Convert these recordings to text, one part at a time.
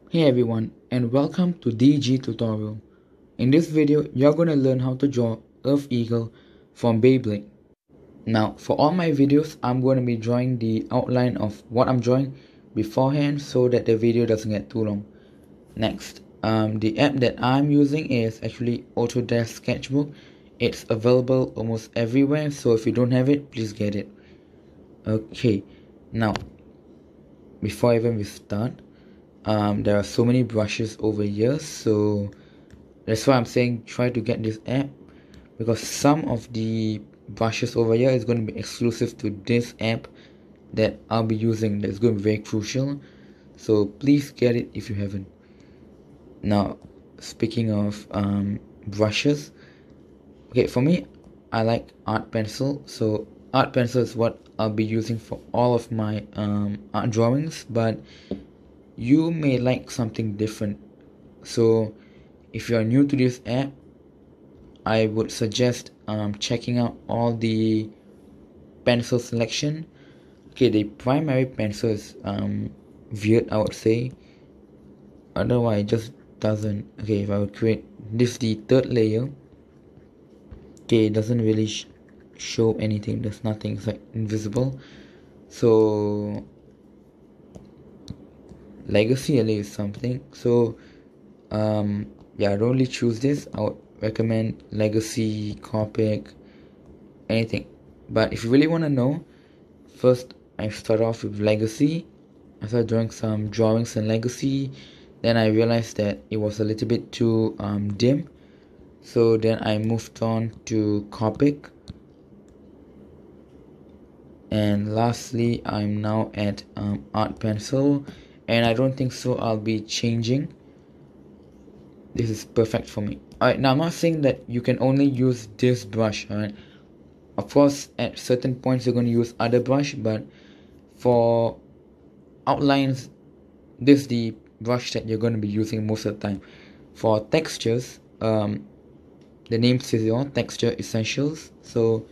Hey everyone, and welcome to DG tutorial. In this video, you're going to learn how to draw Earth Eagle from Beyblade. Now, for all my videos, I'm going to be drawing the outline of what I'm drawing beforehand so that the video doesn't get too long. Next, the app that I'm using is actually Autodesk Sketchbook. It's available almost everywhere, so if you don't have it, please get it. Okay, now, before even we start, there are so many brushes over here, so that's why I'm saying try to get this app, because some of the brushes over here is going to be exclusive to this app that I'll be using. That's going to be very crucial, so please get it if you haven't. Now, speaking of brushes, okay, for me, I like art pencil, so art pencil is what I'll be using for all of my art drawings, but you may like something different. So if you are new to this app, I would suggest checking out all the pencil selection. Okay, the primary pencil is weird, I would say. Otherwise, it just doesn't. Okay, if I would create this, the third layer. Okay, it doesn't really show anything. There's nothing. It's like invisible. So legacy LA is something. So yeah, I don't really choose this. I would recommend legacy, Copic, anything. But if you really want to know, first I start off with legacy. I started drawing some drawings in legacy. Then I realized that it was a little bit too dim. So then I moved on to Copic. And lastly, I'm now at art pencil. And I don't think so I'll be changing. This is perfect for me. Alright, now I'm not saying that you can only use this brush, alright. Of course, at certain points you're going to use other brush, but for outlines, this is the brush that you're going to be using most of the time. For textures, the name says it all, texture essentials, so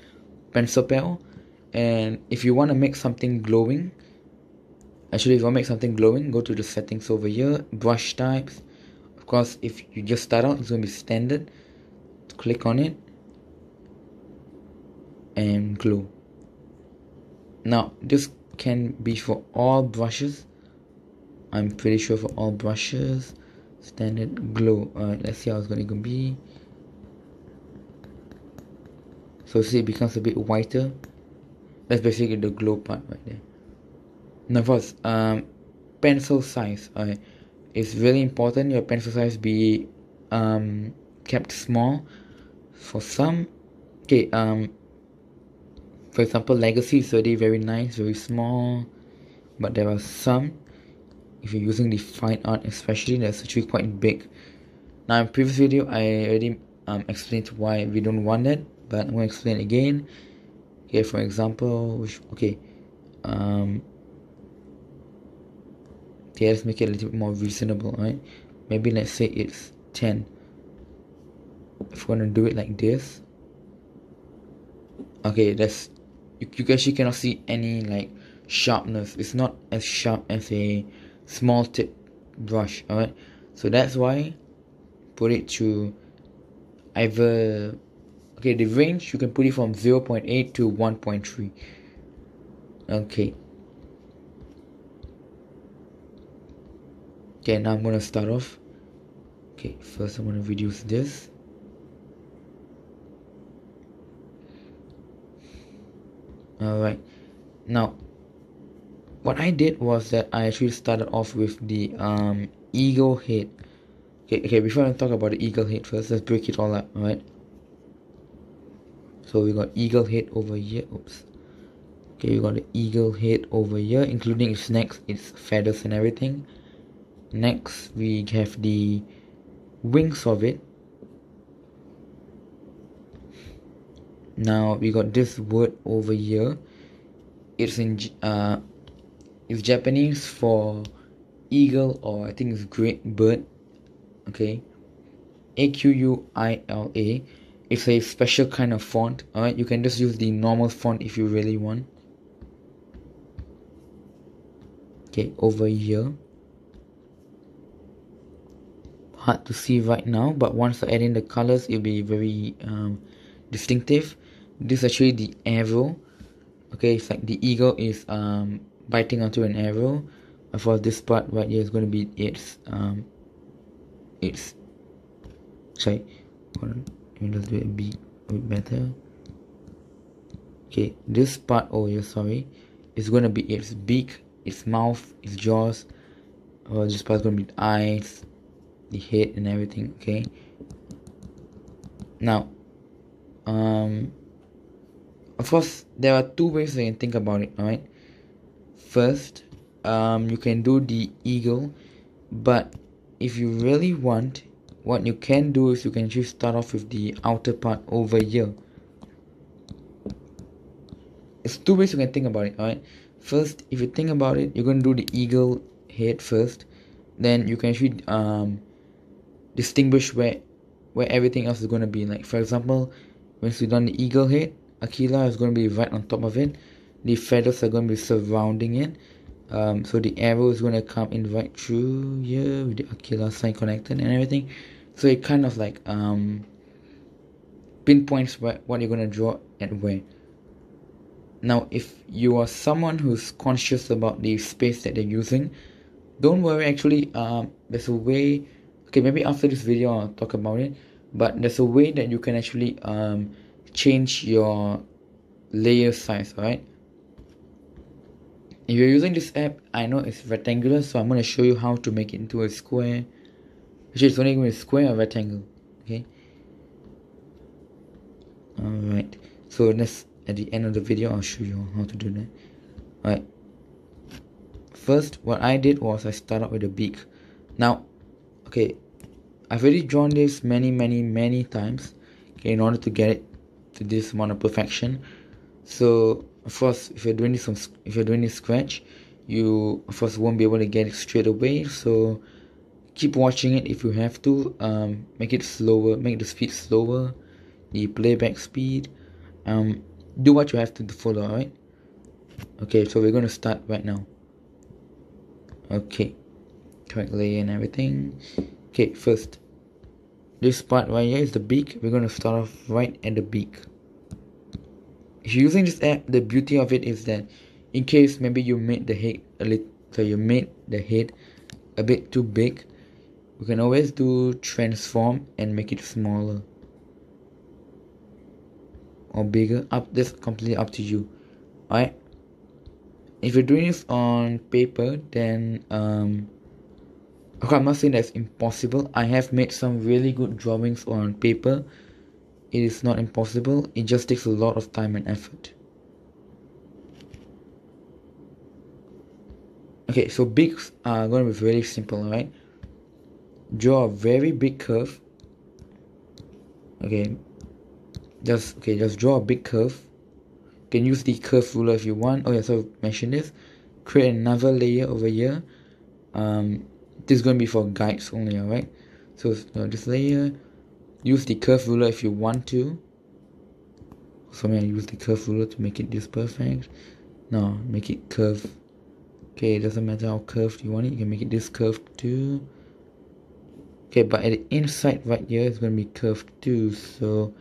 pencil pal. And if you want to make something glowing, if you want to make something glowing, go to the settings over here, brush types. Of course, if you just start out, it's going to be standard. Click on it and glow. Now, this can be for all brushes. I'm pretty sure for all brushes. Standard glow. Alright, let's see how it's going to be. So see, it becomes a bit whiter. That's basically the glow part right there. Now first, pencil size. Alright, it's really important your pencil size be kept small. For some, okay, for example, legacy is already very nice, very small. But there are some, if you're using the fine art especially, that's actually quite big. Now in previous video I already explained why we don't want that, but I'm going to explain again. Okay, for example, okay, let's make it a little bit more reasonable, right? Maybe let's say it's 10. If we're gonna do it like this, okay, that's you actually cannot see any like sharpness. It's not as sharp as a small tip brush, alright? So that's why put it to either, okay, the range you can put it from 0.8 to 1.3. Okay, now I'm gonna start off. Okay, first I'm gonna reduce this. Alright, now what I did was that I actually started off with the eagle head. Okay, before I talk about the eagle head, first let's break it all up. Alright, so we got eagle head over here. Oops. Okay, we got the eagle head over here, including its neck, its feathers and everything. Next we have the wings of it. Now we got this word over here. It's in it's Japanese for eagle, or I think it's great bird. Okay, Aquila. It's a special kind of font. Alright, you can just use the normal font if you really want. Okay, over here hard to see right now, but once I add in the colors, it'll be very distinctive. This is actually the arrow. Okay, it's like the eagle is biting onto an arrow. For this part right here is going to be its sorry, hold on, let me just do it a bit better. Okay, this part over here, sorry, is going to be its beak, its mouth, its jaws. This part is going to be the eyes, the head, and everything. Okay. Now, of course, there are two ways you can think about it. All right. First, you can do the eagle, but if you really want, what you can do is you can just start off with the outer part over here. It's two ways you can think about it. All right. First, if you think about it, you're going to do the eagle head first. Then you can actually distinguish where everything else is going to be. Like for example, once you've done the eagle head, Aquila is going to be right on top of it. The feathers are going to be surrounding it. So the arrow is going to come in right through here with the Aquila sign connected and everything. So it kind of like pinpoints what you're going to draw and where. Now, if you are someone who's conscious about the space that they're using, don't worry. Actually, there's a way. Okay, maybe after this video I'll talk about it. But there's a way that you can actually change your layer size. Alright. If you're using this app, I know it's rectangular, so I'm going to show you how to make it into a square. Actually, it's only going to be a square or rectangle. Okay. Alright. So let's. At the end of the video, I'll show you how to do that. Alright. First, what I did was I started with the beak. Now, okay, I've already drawn this many times, okay, in order to get it to this amount of perfection. So, of course, if you're doing this scratch, you of course won't be able to get it straight away. So, keep watching it if you have to. Make it slower, make the speed slower, the playback speed. Do what you have to follow, alright? Okay, so we're going to start right now. Okay, correct layer and everything. Okay, first, this part right here is the beak. We're going to start off right at the beak. If you're using this app, the beauty of it is that in case maybe you made the head a bit too big, you can always do transform and make it smaller or bigger. That's completely up to you. Alright, if you're doing this on paper, then okay, I'm not saying that's impossible. I have made some really good drawings on paper. It is not impossible. It just takes a lot of time and effort. Okay, so beaks are going to be very simple. Alright, draw a very big curve. Okay, just draw a big curve. You can use the curve ruler if you want. Oh yeah, so I mentioned this. Create another layer over here. This is going to be for guides only. Alright, so this layer, use the curve ruler if you want to. So I use the curve ruler to make it this perfect. No, make it curve. Okay, it doesn't matter how curved you want it. You can make it this curved too. Okay, but at the inside right here, it's going to be curved too. So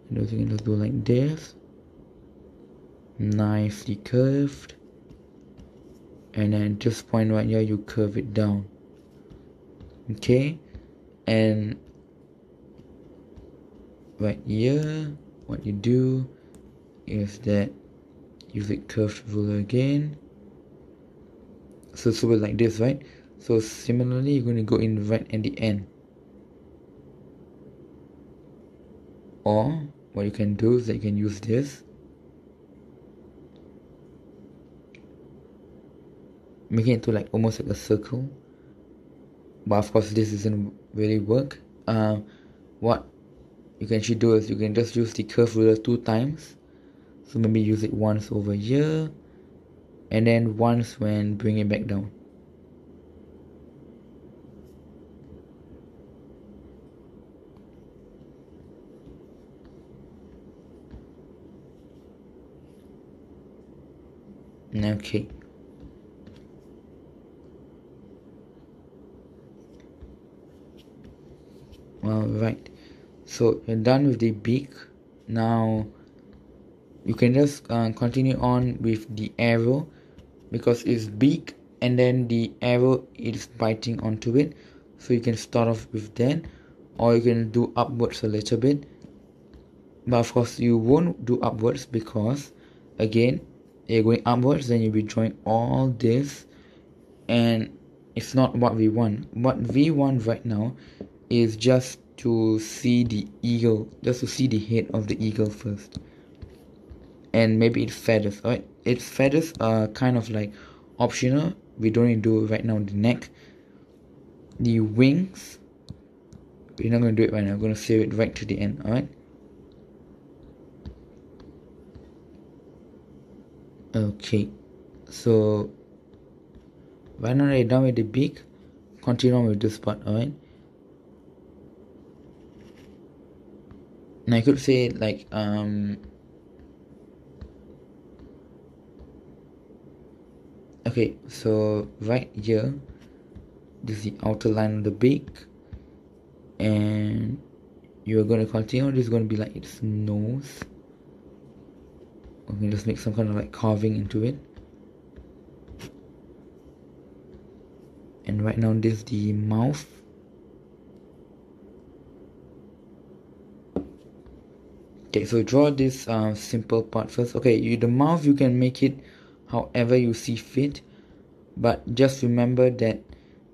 you can just do like this. Nicely curved. And then this point right here, you curve it down. Okay, and right here, what you do is that use the curved ruler again. So it's like this, right? So similarly, you're going to go in right at the end. Or what you can do is that you can use this, make it into like almost like a circle. But of course, this doesn't really work. What you can actually do is you can just use the curve ruler 2 times. So maybe use it once over here, and then once when bring it back down. Okay. Alright, so you're done with the beak. Now you can just continue on with the arrow, because it's beak and then the arrow is biting onto it. So you can start off with that, or you can do upwards a little bit. But of course you won't do upwards, because again, you're going upwards, then you'll be drawing all this, and it's not what we want. What we want right now is just to see the eagle, just to see the head of the eagle first, and maybe its feathers. Alright, its feathers are kind of like optional. We don't need to do it right now. The neck, the wings, we're not going to do it right now. I'm going to save it right to the end. Alright, okay, so right now you're done with the beak, continue on with this part. Alright, now I could say like okay, so right here, this is the outer line of the beak, and you're going to continue. This is going to be like its nose. Okay, just make some kind of like carving into it. And right now this is the mouth. Okay, so draw this simple part first. Okay, the mouth, you can make it however you see fit, but just remember that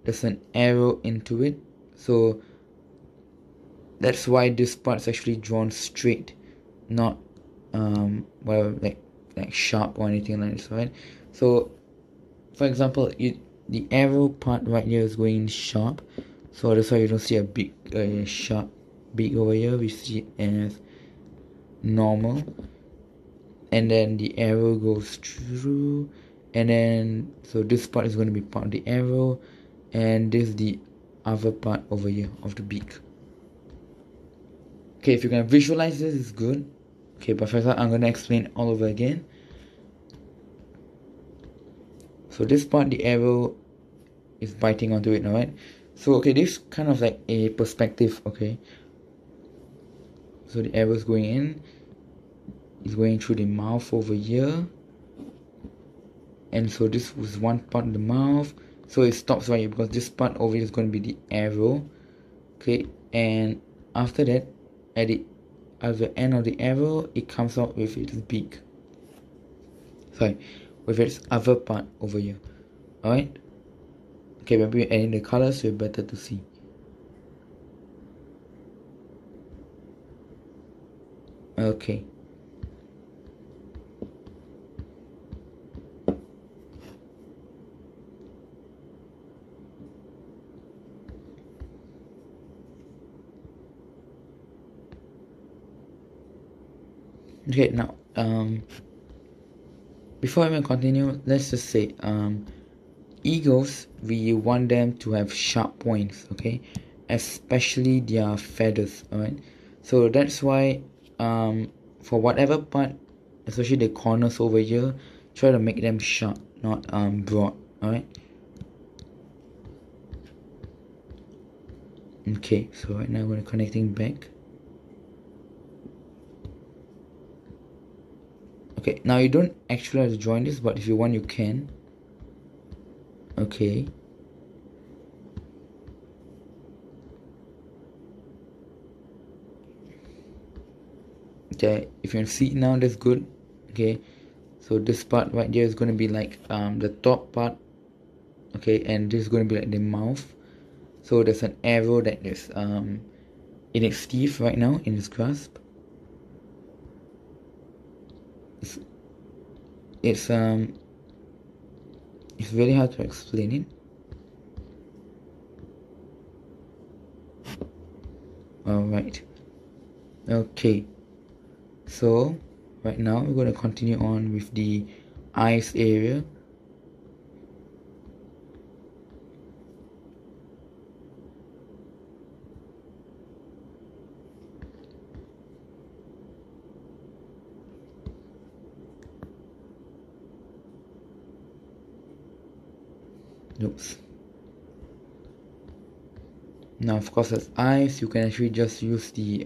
there's an arrow into it, so that's why this part's actually drawn straight, not whatever, like sharp or anything like this, right? So for example, the arrow part right here is going sharp, so that's why you don't see a big sharp beak over here. We see it as normal, and then the arrow goes through, and then so this part is going to be part of the arrow, and this is the other part over here of the beak. Okay, if you can visualize this, it's good. Okay, but first I'm going to explain it all over again. So this part, the arrow is biting onto it, alright? So okay, this is kind of like a perspective, okay? So the arrow is going in, it's going through the mouth over here, and so this was one part of the mouth, so it stops right here, because this part over here is going to be the arrow, okay? And after that, at the end of the arrow, it comes out with its beak, sorry, with its other part over here. Alright, okay, maybe we're adding the colors so it's better to see. Okay, okay, now before I even continue, let's just say eagles, we want them to have sharp points, okay, especially their feathers. Alright, so that's why for whatever part, especially the corners over here, try to make them sharp, not broad. Alright, okay, so right now we're connecting back. Okay, now you don't actually have to join this, but if you want, you can. Okay, okay, if you can see it now, that's good. Okay, so this part right here is going to be like the top part, okay, and this is going to be like the mouth. So there's an arrow that is in its teeth right now, in its grasp. It's very hard to explain it. Alright, okay, so right now we're going to continue on with the eyes area. Oops. Now of course as eyes, you can actually just use the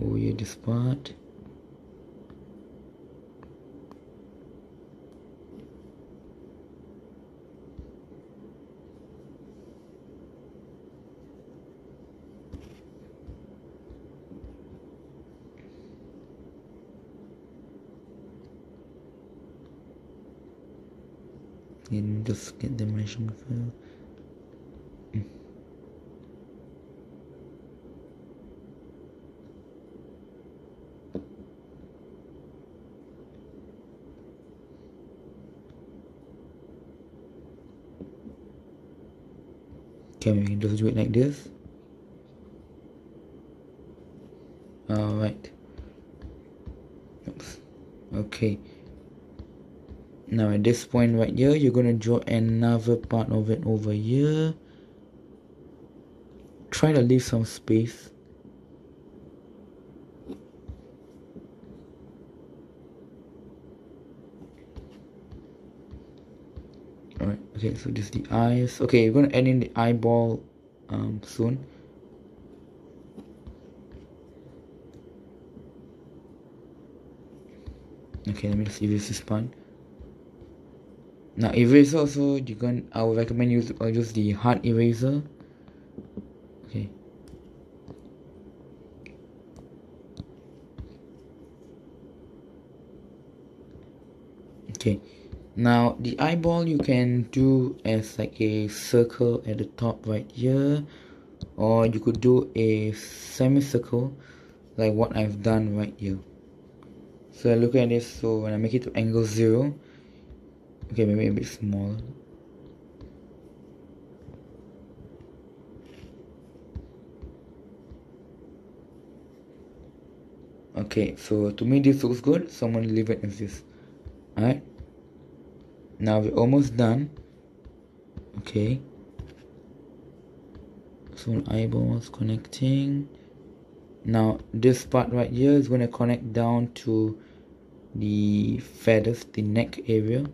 oh yeah, this part. And just get the measurement file. Okay, we can just do it like this. Alright. Oops. Okay. Now at this point right here, you're gonna draw another part of it over here. Try to leave some space. Alright, okay, so this is the eyes. Okay, you're gonna add in the eyeball soon. Okay, let me just erase this part. Now eraser also, I would recommend use the hard eraser. Okay. Okay. Now the eyeball you can do as like a circle at the top right here, or you could do a semicircle like what I've done right here. So look at this. So when I make it to angle 0, okay, maybe a bit smaller. Okay, so to me this looks good, so I'm gonna leave it as this. Alright, now we're almost done. Okay, so eyeballs connecting. Now this part right here is going to connect down to the feathers, the neck area.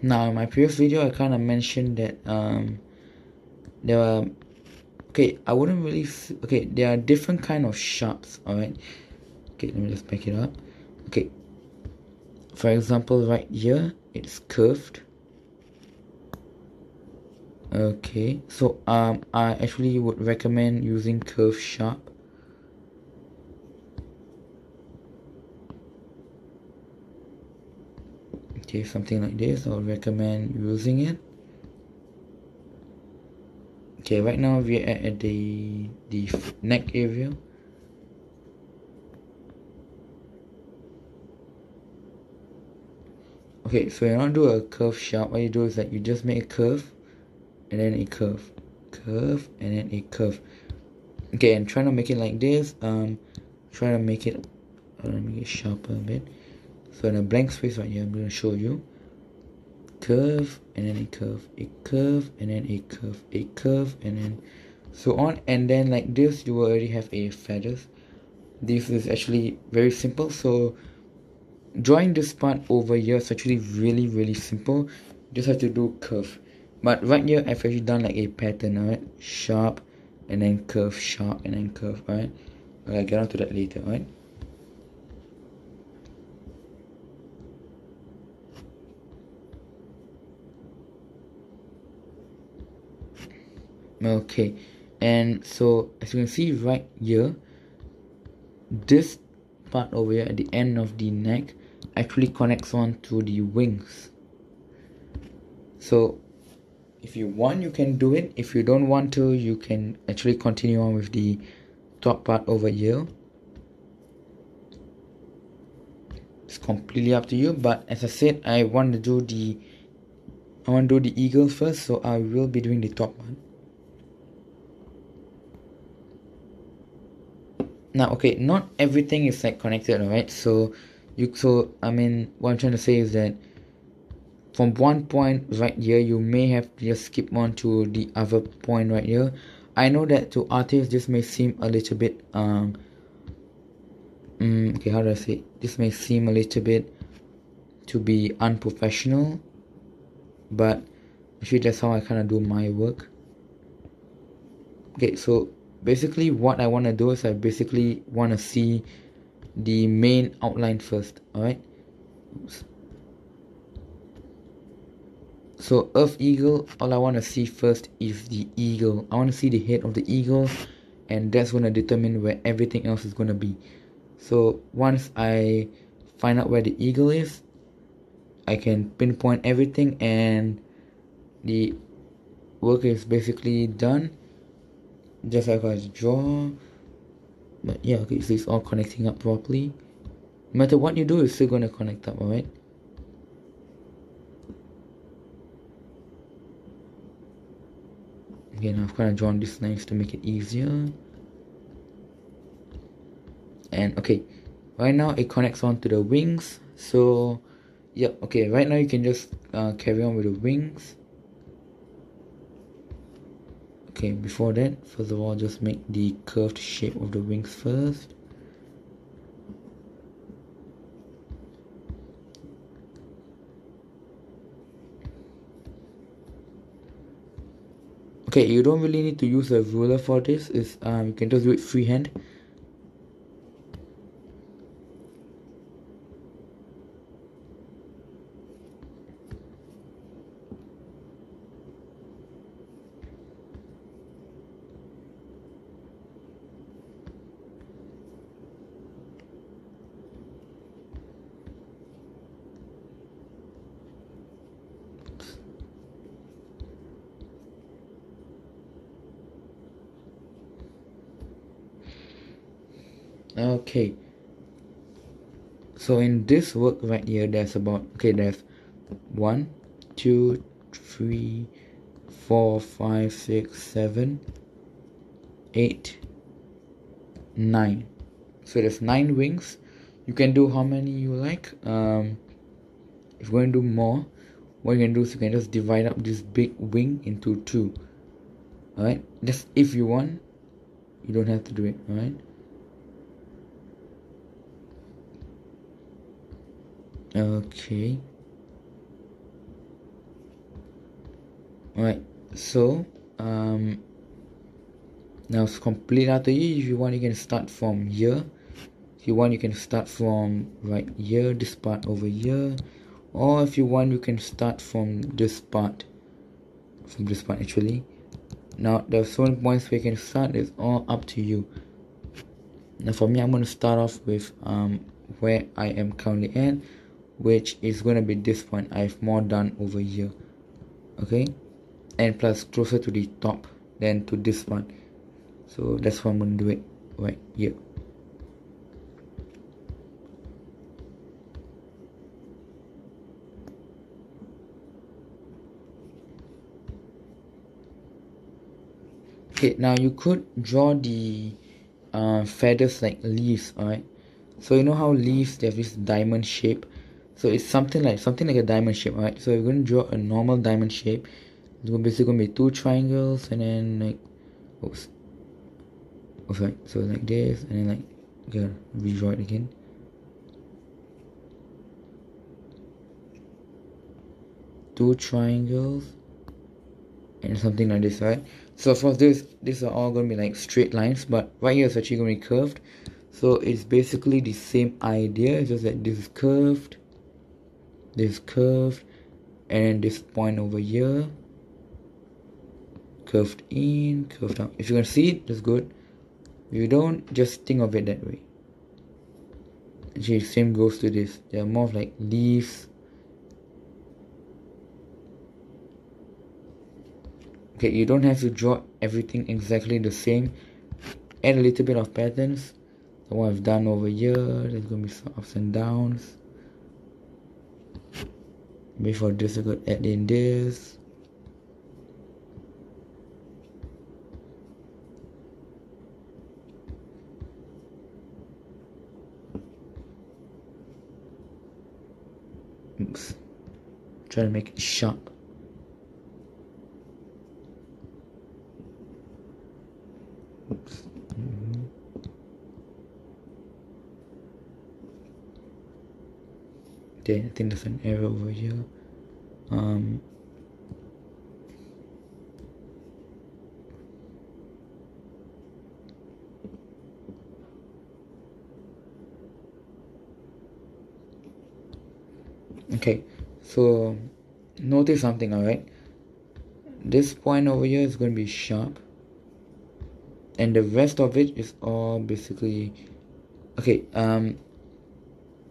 Now in my previous video I kind of mentioned that there are, okay, I wouldn't really, okay, there are different kind of sharps. Alright, okay, let me just back it up. Okay, for example right here it's curved. Okay, so I actually would recommend using curved sharp. Okay, something like this, I would recommend using it. Okay, right now we're at the neck area. Okay, so you don't do a curve sharp. What you do is that you just make a curve and then a curve, curve and then a curve. Okay, and try to make it like this. Try to make it, make it sharper a bit. So in a blank space right here, I'm going to show you curve and then a curve, a curve and then a curve, a curve and then so on, and then like this you will already have a feathers. This is actually very simple. So drawing this part over here is actually really simple. You just have to do curve. But right here I've actually done like a pattern. Alright, sharp and then curve, sharp and then curve. Alright, I'll get onto that later. Alright. Okay, and so as you can see right here, this part over here at the end of the neck actually connects on to the wings. So if you want, you can do it. If you don't want to, you can actually continue on with the top part over here. It's completely up to you, but as I said, I want to do the eagle first, so I will be doing the top one. Now, okay, not everything is like connected, alright? So I mean, what I'm trying to say is that from one point right here, you may have to just skip on to the other point right here. I know that to artists this may seem a little bit okay, how do I say it? This may seem a little bit to be unprofessional, but actually that's how I kind of do my work. Okay, so basically what I want to do is I basically want to see the main outline first. Alright, so Earth Eagle, all I want to see first is the eagle. I want to see the head of the eagle, and that's going to determine where everything else is going to be. So once I find out where the eagle is, I can pinpoint everything and the work is basically done, just like I draw. But yeah, okay, so it's all connecting up properly. No matter what you do, it's still going to connect up, alright? Okay, now I've kind of drawn these lines to make it easier. And okay, right now it connects on to the wings. So yeah, okay, right now you can just carry on with the wings. Okay, before that, first of all, just make the curved shape of the wings first. Okay, you don't really need to use a ruler for this. You can just do it freehand. Okay, so in this work right here, there's 1, 2, 3, 4, 5, 6, 7, 8, 9. So there's 9 wings. You can do how many you like. If you're going to do more, what you can do is you can just divide up this big wing into 2. Alright, just if you want, you don't have to do it. Alright, okay. Alright, so now it's complete after you. If you want, you can start from here. If you want, you can start from right here, this part over here, or if you want, you can start from this part. Actually. Now there are so many points where you can start. It's all up to you. Now for me, I'm going to start off with where I am currently at, which is going to be this point. I have more done over here, okay, and plus closer to the top than to this one. So that's why I'm going to do it right here. Okay, now you could draw the feathers like leaves, alright? So you know how leaves, they have this diamond shape. So it's something like a diamond shape, alright? So you're going to draw a normal diamond shape. It's basically going to be 2 triangles and then like, sorry, so like this, and then like, okay, redraw it again. Two triangles and something like this, right? So for this, these are all going to be like straight lines, but right here is actually going to be curved. So it's basically the same idea. It's just that this is curved, and this point over here curved in, curved out. If you can see it, that's good. If you don't, just think of it that way. Actually, same goes to this. They are more of like leaves. Okay, you don't have to draw everything exactly the same. Add a little bit of patterns. The one I've done over here, there's going to be some ups and downs. Before this, I could add in this. Oops. Try to make it sharp. Oops. there. I think there's an error over here. Okay, so notice something, alright? This point over here is going to be sharp, and the rest of it is all basically okay.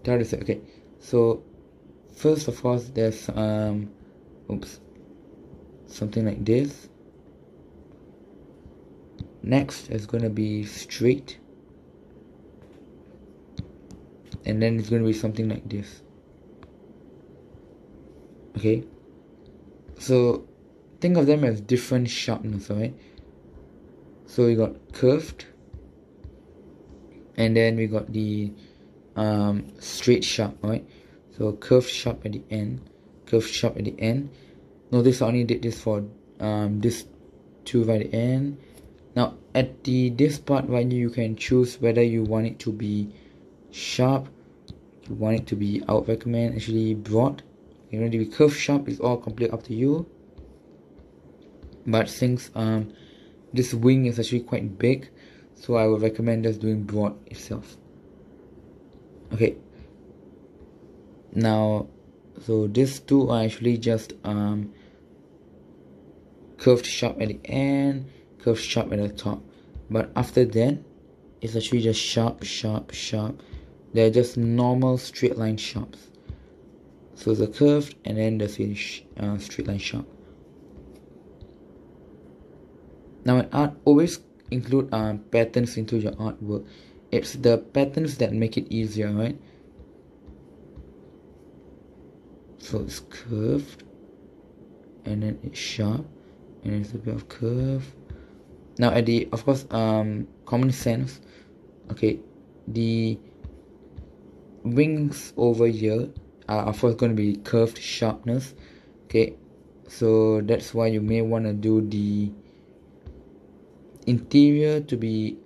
That is it. Okay, so first of all, there's something like this. Next is going to be straight, and then it's going to be something like this. Okay, so think of them as different sharpness, alright? So we got curved, and then we got the straight sharp, alright? So curved sharp at the end, curved sharp at the end. Notice I only did this for this two right at the end. Now at this part right here, you can choose whether you want it to be sharp, you want it to be, I would recommend actually broad. You want it to be curved sharp, is all completely up to you. But since this wing is actually quite big, so I would recommend just doing broad itself. Okay, now so these two are actually just curved sharp at the end, curved sharp at the top, but after that it's actually just sharp, sharp, sharp. They're just normal straight line sharps. So the curved, and then the straight line sharp. Now in art, always include patterns into your artwork. It's the patterns that make it easier, right? So it's curved, and then it's sharp, and then it's a bit of curve. Now at the, of course, common sense, okay, the wings over here are of course going to be curved sharpness. Okay, so that's why you may want to do the interior to be,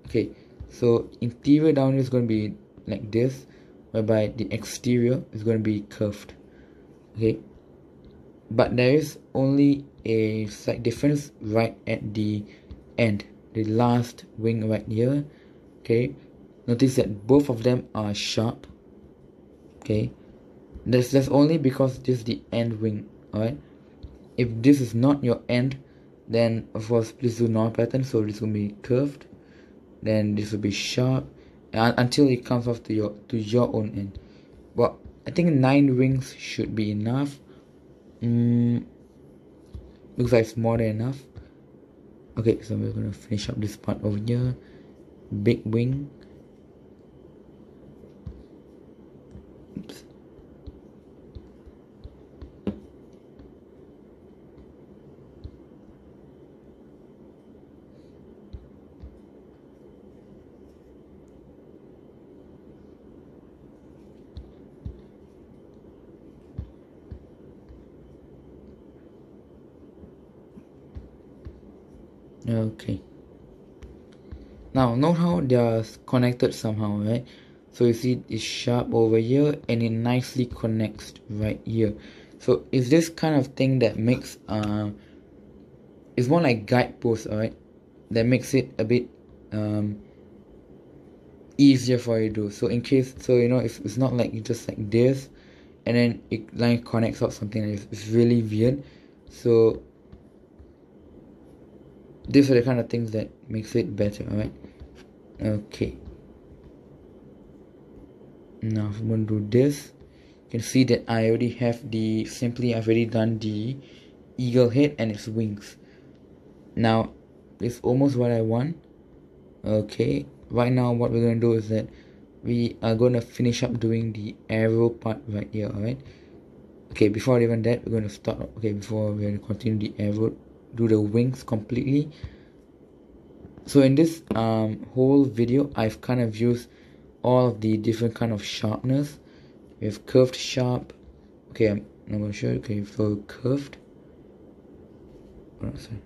okay, so interior down here is going to be like this, whereby the exterior is going to be curved. Okay, but there is only a slight difference right at the end, the last wing right here. Okay, notice that both of them are sharp. Okay, that's only because this is the end wing. Alright, if this is not your end, then of course please do normal pattern. So this will be curved, then this will be sharp, until it comes off to your own end. But I think 9 wings should be enough. Looks like it's more than enough. Okay, so we're gonna finish up this part over here. Big wing. Oops. Okay, now note how they are connected somehow, right? So you see it's sharp over here, and it nicely connects right here. So it's this kind of thing that makes it's more like guideposts, alright, that makes it a bit easier for you to do. So in case, so you know, if it's not like you just like this and then it line connects out something like this, it's really weird. So these are the kind of things that makes it better, alright? Okay, now if I'm going to do this, you can see that I already have I've already done the eagle head and its wings. Now it's almost what I want. Okay, right now what we're going to do is that we are going to finish up doing the arrow part right here, alright? Okay, before even that, we're going to start, okay, before we're going to continue the arrow, do the wings completely. So in this whole video, I've kind of used all of the different kind of sharpness. We have curved sharp. Okay, I'm not going to show you. Okay, so curved. Oh, sorry.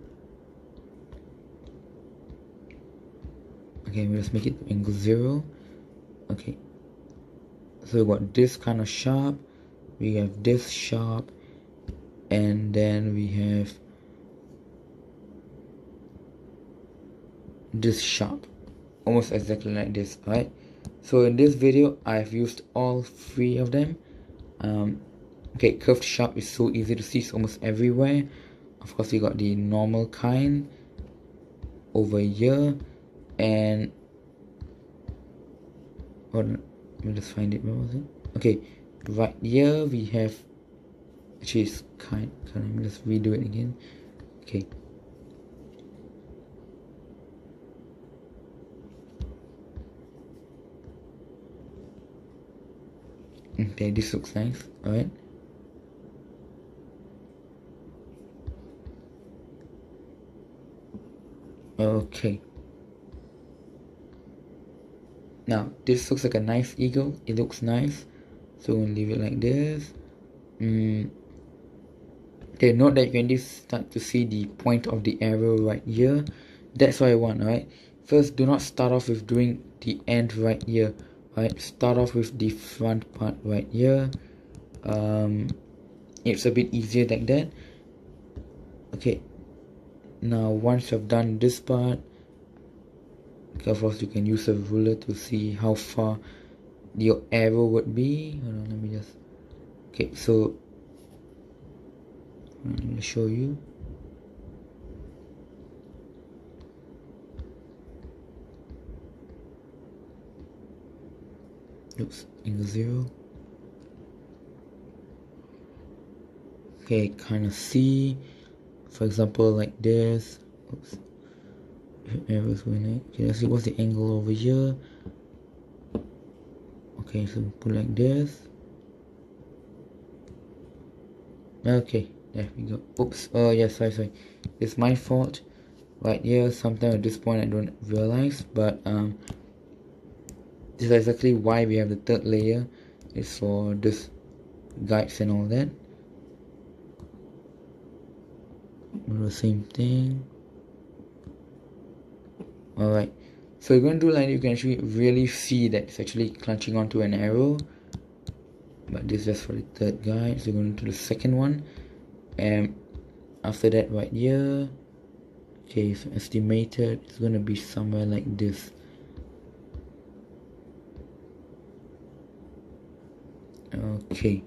Okay, we'll just make it angle 0. Okay, so we got this kind of sharp, we have this sharp, and then we have this sharp, almost exactly like this. Alright, so in this video I've used all three of them. Okay, curved sharp is so easy to see, it's almost everywhere. Of course, you got the normal kind over here, and hold on, let me just find it. Where was it? Okay, right here we have, actually it's kind, let me just redo it again. Okay, okay, this looks nice. Alright, okay, now this looks like a nice eagle. It looks nice, so we'll leave it like this. Okay, note that you can just start to see the point of the arrow right here. That's what I want. Alright, first, do not start off with doing the end right here. Alright, start off with the front part right here. It's a bit easier like that. Okay, now once you've done this part, of course you can use a ruler to see how far your arrow would be. Hold on, let me just, okay, so let me show you. Oops, angle 0. Okay, kind of see, for example, like this. Oops, arrows going like, okay, let's see what's the angle over here. Okay, so put like this. Okay, there we go. Oops, oh yeah, sorry, it's my fault right here. Sometimes at this point I don't realize, but this is exactly why we have the third layer. It's for this guides and all that. Do the same thing. Alright, so you're going to do like, you can actually really see that it's actually clutching onto an arrow, but this is just for the third guide. So you're going to the second one, and after that right here, okay, so estimated it's going to be somewhere like this. Okay,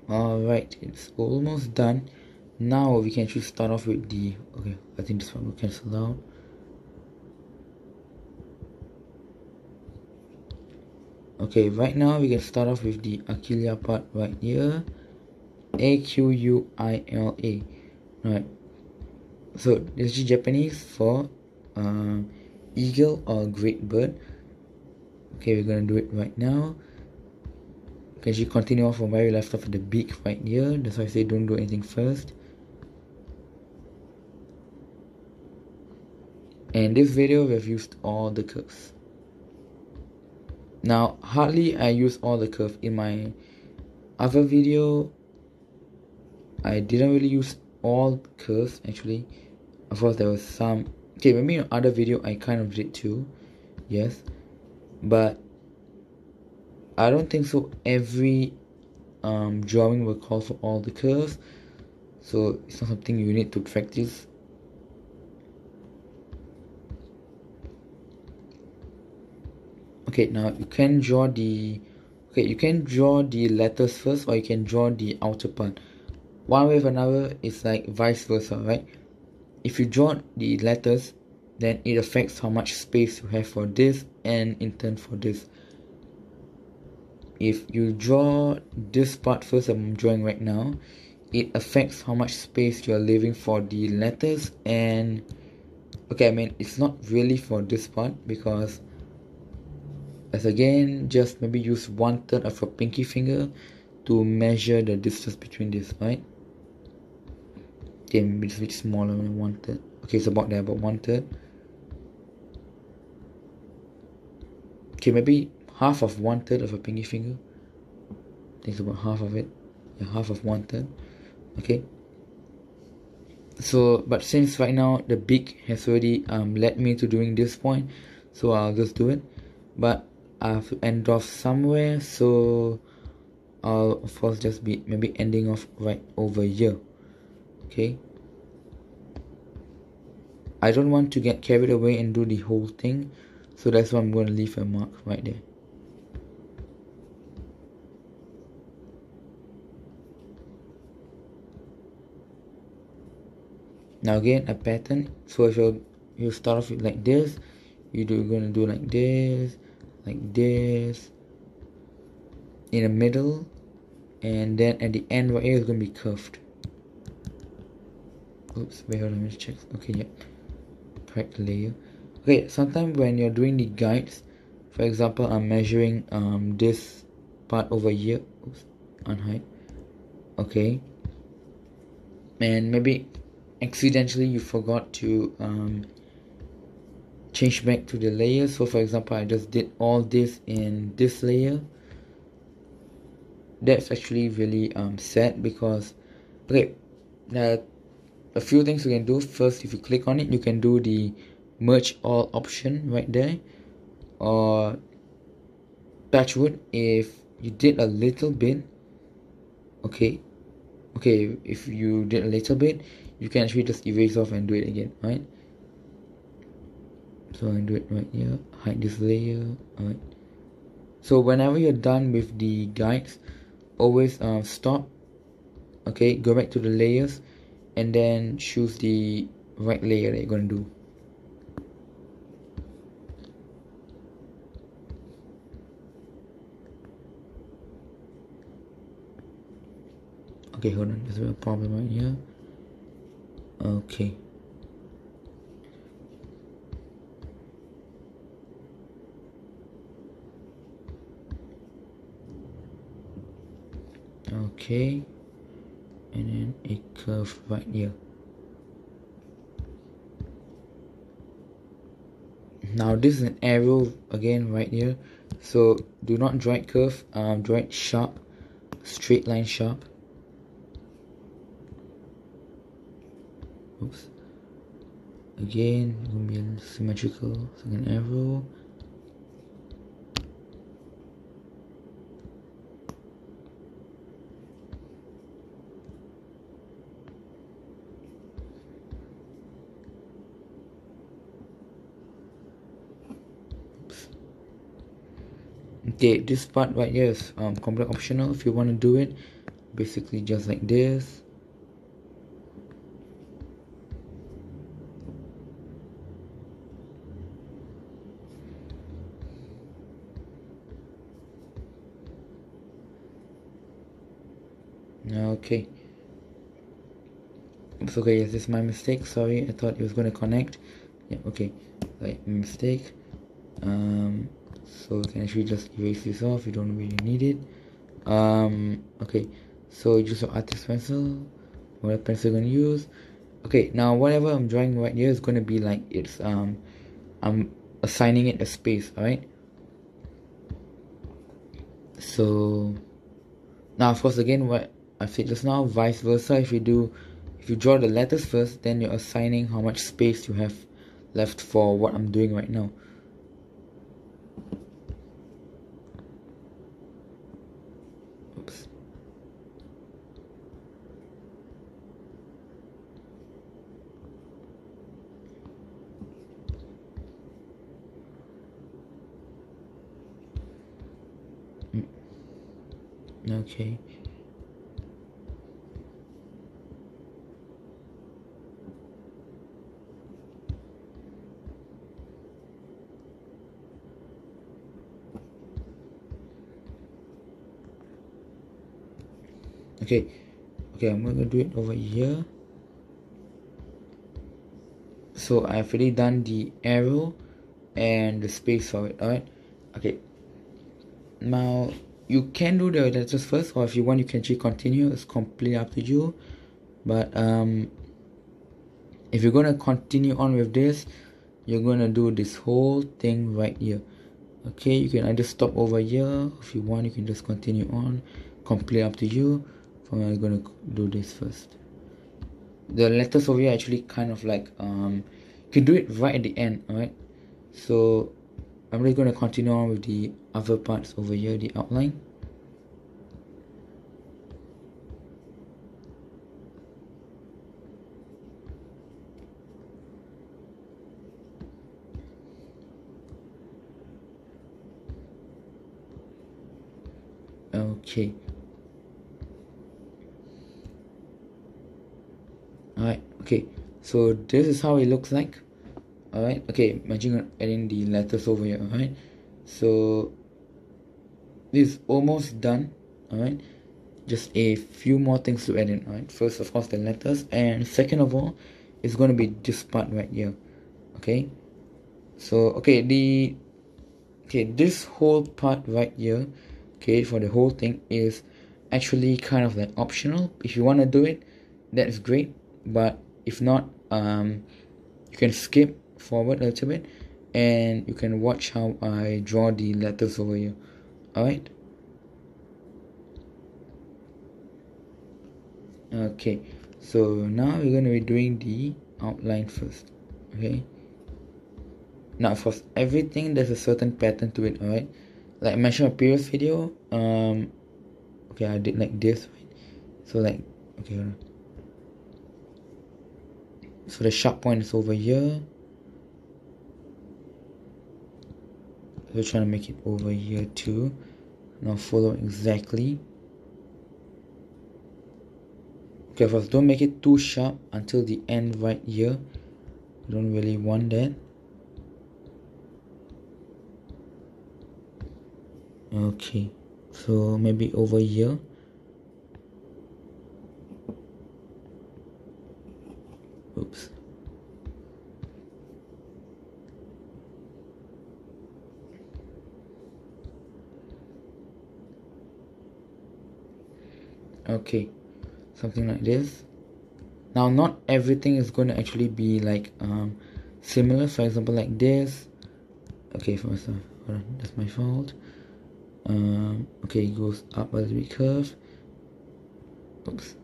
alright, it's almost done. Now we can actually start off with the, okay, I think this one will cancel out. Okay, right now we can start off with the Aquilia part right here. Aquila. Right, so this is Japanese for eagle or great bird. Okay, we're gonna do it right now. Okay, you continue off from where we left off with the beak right here. That's why I say don't do anything first. And in this video, we have used all the curves. Now, hardly I use all the curve. In my other video, I didn't really use all curves actually. Of course, there was some. Okay, maybe in other video I kind of did too. Yes, but I don't think so. Every drawing will call for all the curves, so it's not something you need to practice. Okay, now you can draw the, okay, you can draw the letters first, or you can draw the outer part. One way or another, it's like vice versa, right? If you draw the letters, then it affects how much space you have for this, and in turn for this. If you draw this part first, I'm drawing right now, it affects how much space you're leaving for the letters. And okay, I mean, it's not really for this part, because as again, just maybe use 1/3 of your pinky finger to measure the distance between this, right? Okay, maybe it's a bit smaller than 1/3. Okay, it's about there, about 1/3. Okay, maybe half of 1/3 of a pinky finger. I think it's about half of it. Yeah, half of 1/3. Okay. So, but since right now the beak has already led me to doing this point, so I'll just do it. But I have to end off somewhere, so I'll of course just be maybe ending off right over here. Okay, I don't want to get carried away and do the whole thing, so that's why I'm going to leave a mark right there. Now again, a pattern. So if you start off with like this, you're gonna do like this, in the middle, and then at the end right here is gonna be curved. Oops, wait, hold on, let me check. Okay, yeah, correct layer. Okay, sometimes when you're doing the guides, for example, I'm measuring this part over here. Oops, unhide. Okay, and maybe accidentally you forgot to change back to the layer. So for example, I just did all this in this layer. That's actually really sad, because okay, there are a few things you can do. First, if you click on it, you can do the merge all option right there, or touch wood, if you did a little bit, okay, if you did a little bit, you can actually just erase off and do it again, right? So I do it right here, hide this layer. Alright, so whenever you're done with the guides, always stop, okay, go back to the layers, and then choose the right layer that you're gonna do. Okay, hold on, there's a problem right here. Okay, okay, and then a curve right here. Now this is an arrow again right here, so do not draw it curve, draw it sharp, straight line sharp. Oops, again, it's gonna be symmetrical, second arrow. Okay, this part right here is completely optional. If you want to do it, basically just like this. Okay, it's okay. This is my mistake. Sorry, I thought it was going to connect. Yeah, okay, right, mistake. So you can actually just erase this off, you don't really need it. Okay, so use your artist pencil, what pencil you're gonna use. Okay, now whatever I'm drawing right here is gonna be like it's I'm assigning it a space. Alright, so now of course, again, what I said just now, vice versa. If you draw the letters first, then you're assigning how much space you have left for what I'm doing right now. Oops. Okay. Okay, I'm gonna do it over here. So I've already done the arrow and the space for it. Alright, okay, now you can do the letters first, or if you want you can actually continue. It's completely up to you, but if you're gonna continue on with this, you're gonna do this whole thing right here. Okay, you can either stop over here. If you want, you can just continue on. Completely up to you. I'm gonna do this first. The letters over here actually kind of like you can do it right at the end. Alright, so I'm just going to continue on with the other parts over here, the outline. Okay. Alright, okay. So this is how it looks like. Alright, okay, imagine adding the letters over here. Alright, so this is almost done. Alright, just a few more things to add in. Alright, first of course the letters, and second of all it's going to be this part right here. Okay, so this whole part right here, okay, for the whole thing is actually kind of like optional. If you want to do it, that's great, but if not, you can skip forward a little bit and you can watch how I draw the letters over here. Alright, okay, so now we're going to be doing the outline first. Okay, now for everything there's a certain pattern to it. Alright, like I mentioned in a previous video, okay, I did like this, right? So like, okay, hold on. So the sharp point is over here. We're trying to make it over here too. Now follow exactly. Okay, first don't make it too sharp until the end right here. You don't really want that. Okay, so maybe over here. Oops. Okay, something like this. Now not everything is going to actually be like similar. For example, like this. Okay, first hold on, that's my fault. Okay, it goes up a little bit curve. Oops.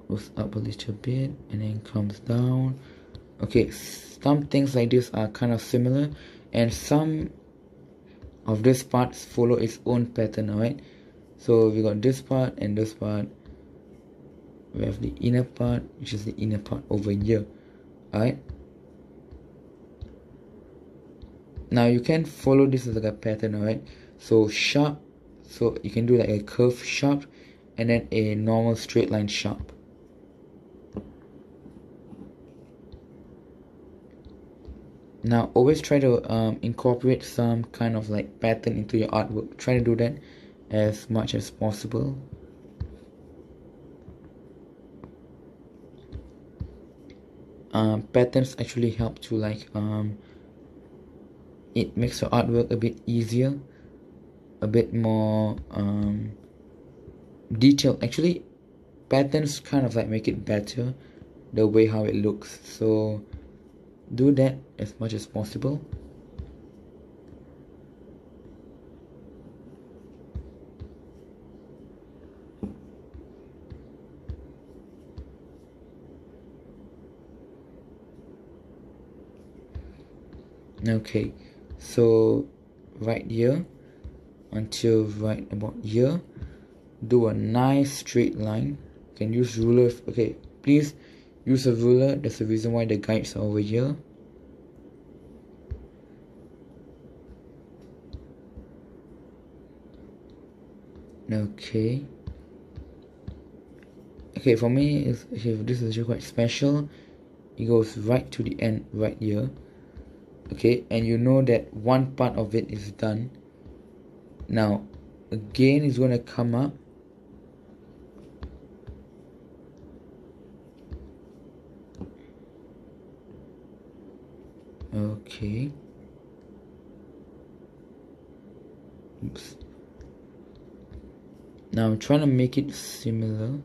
Goes up a little bit and then comes down. Okay, some things like this are kind of similar, and some of these parts follow its own pattern. Alright, so we got this part and this part. We have the inner part, which is the inner part over here. Alright, now you can follow this as like a pattern. Alright, so sharp, so you can do like a curve sharp and then a normal straight line sharp. Now always try to incorporate some kind of like pattern into your artwork. Try to do that as much as possible. Patterns actually help to like it makes your artwork a bit easier, a bit more detailed. Actually, patterns kind of like make it better, the way how it looks. So do that as much as possible. Okay, so right here until right about here, do a nice straight line. You can use rulers. Okay, please use a ruler. That's the reason why the guides are over here. Okay. Okay, for me, this is quite special. It goes right to the end right here. Okay, and you know that one part of it is done. Now again it's going to come up. Okay, oops. Now I'm trying to make it similar.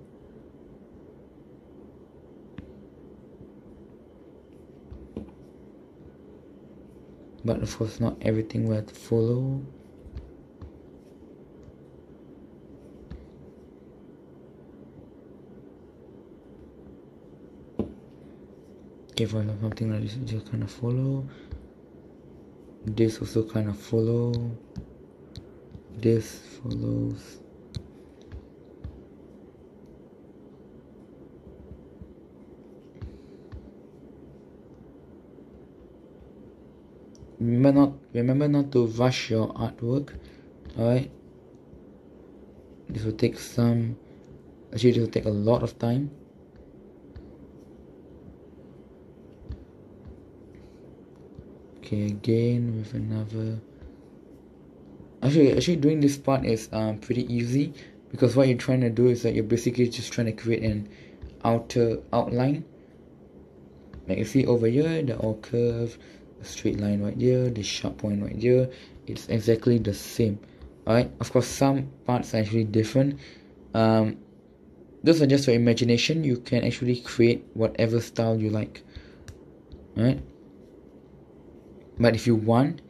But of course not everything will have to follow. Okay, for something like this, just kind of follow. this also kind of follow, this follows. Remember not to rush your artwork. Alright, this will take this will take a lot of time. Okay, again with another. Actually doing this part is pretty easy, because what you're trying to do is that you're basically just trying to create an outer outline. Like you see over here, they're all curved, a straight line right here, the sharp point right here. It's exactly the same. Alright, of course some parts are actually different. Those are just for imagination. You can actually create whatever style you like. Alright, but if you want,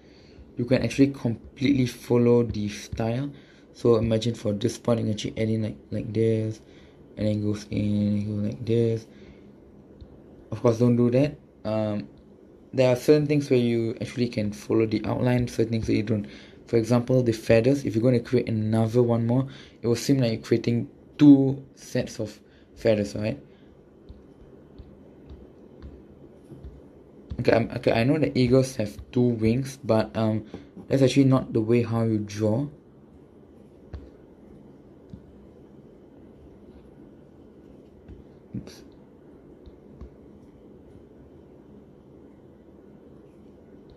you can actually completely follow the style. So imagine for this part, you can actually add in like this, and then goes in, go like this. Of course, don't do that. There are certain things where you actually can follow the outline, certain things that you don't. For example, the feathers, if you're going to create another one more, it will seem like you're creating two sets of feathers, right? Okay, I know that eagles have two wings, but that's actually not the way how you draw. Oops.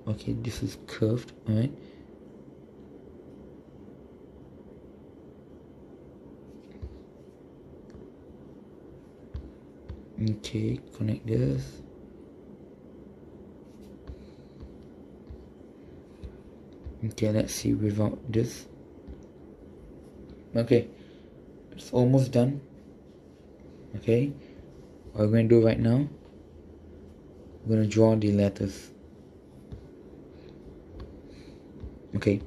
Okay, this is curved, alright. Okay, connect this. Okay, let's see without this. Okay, it's almost done. Okay, what we're going to do right now, we're going to draw the letters. Okay,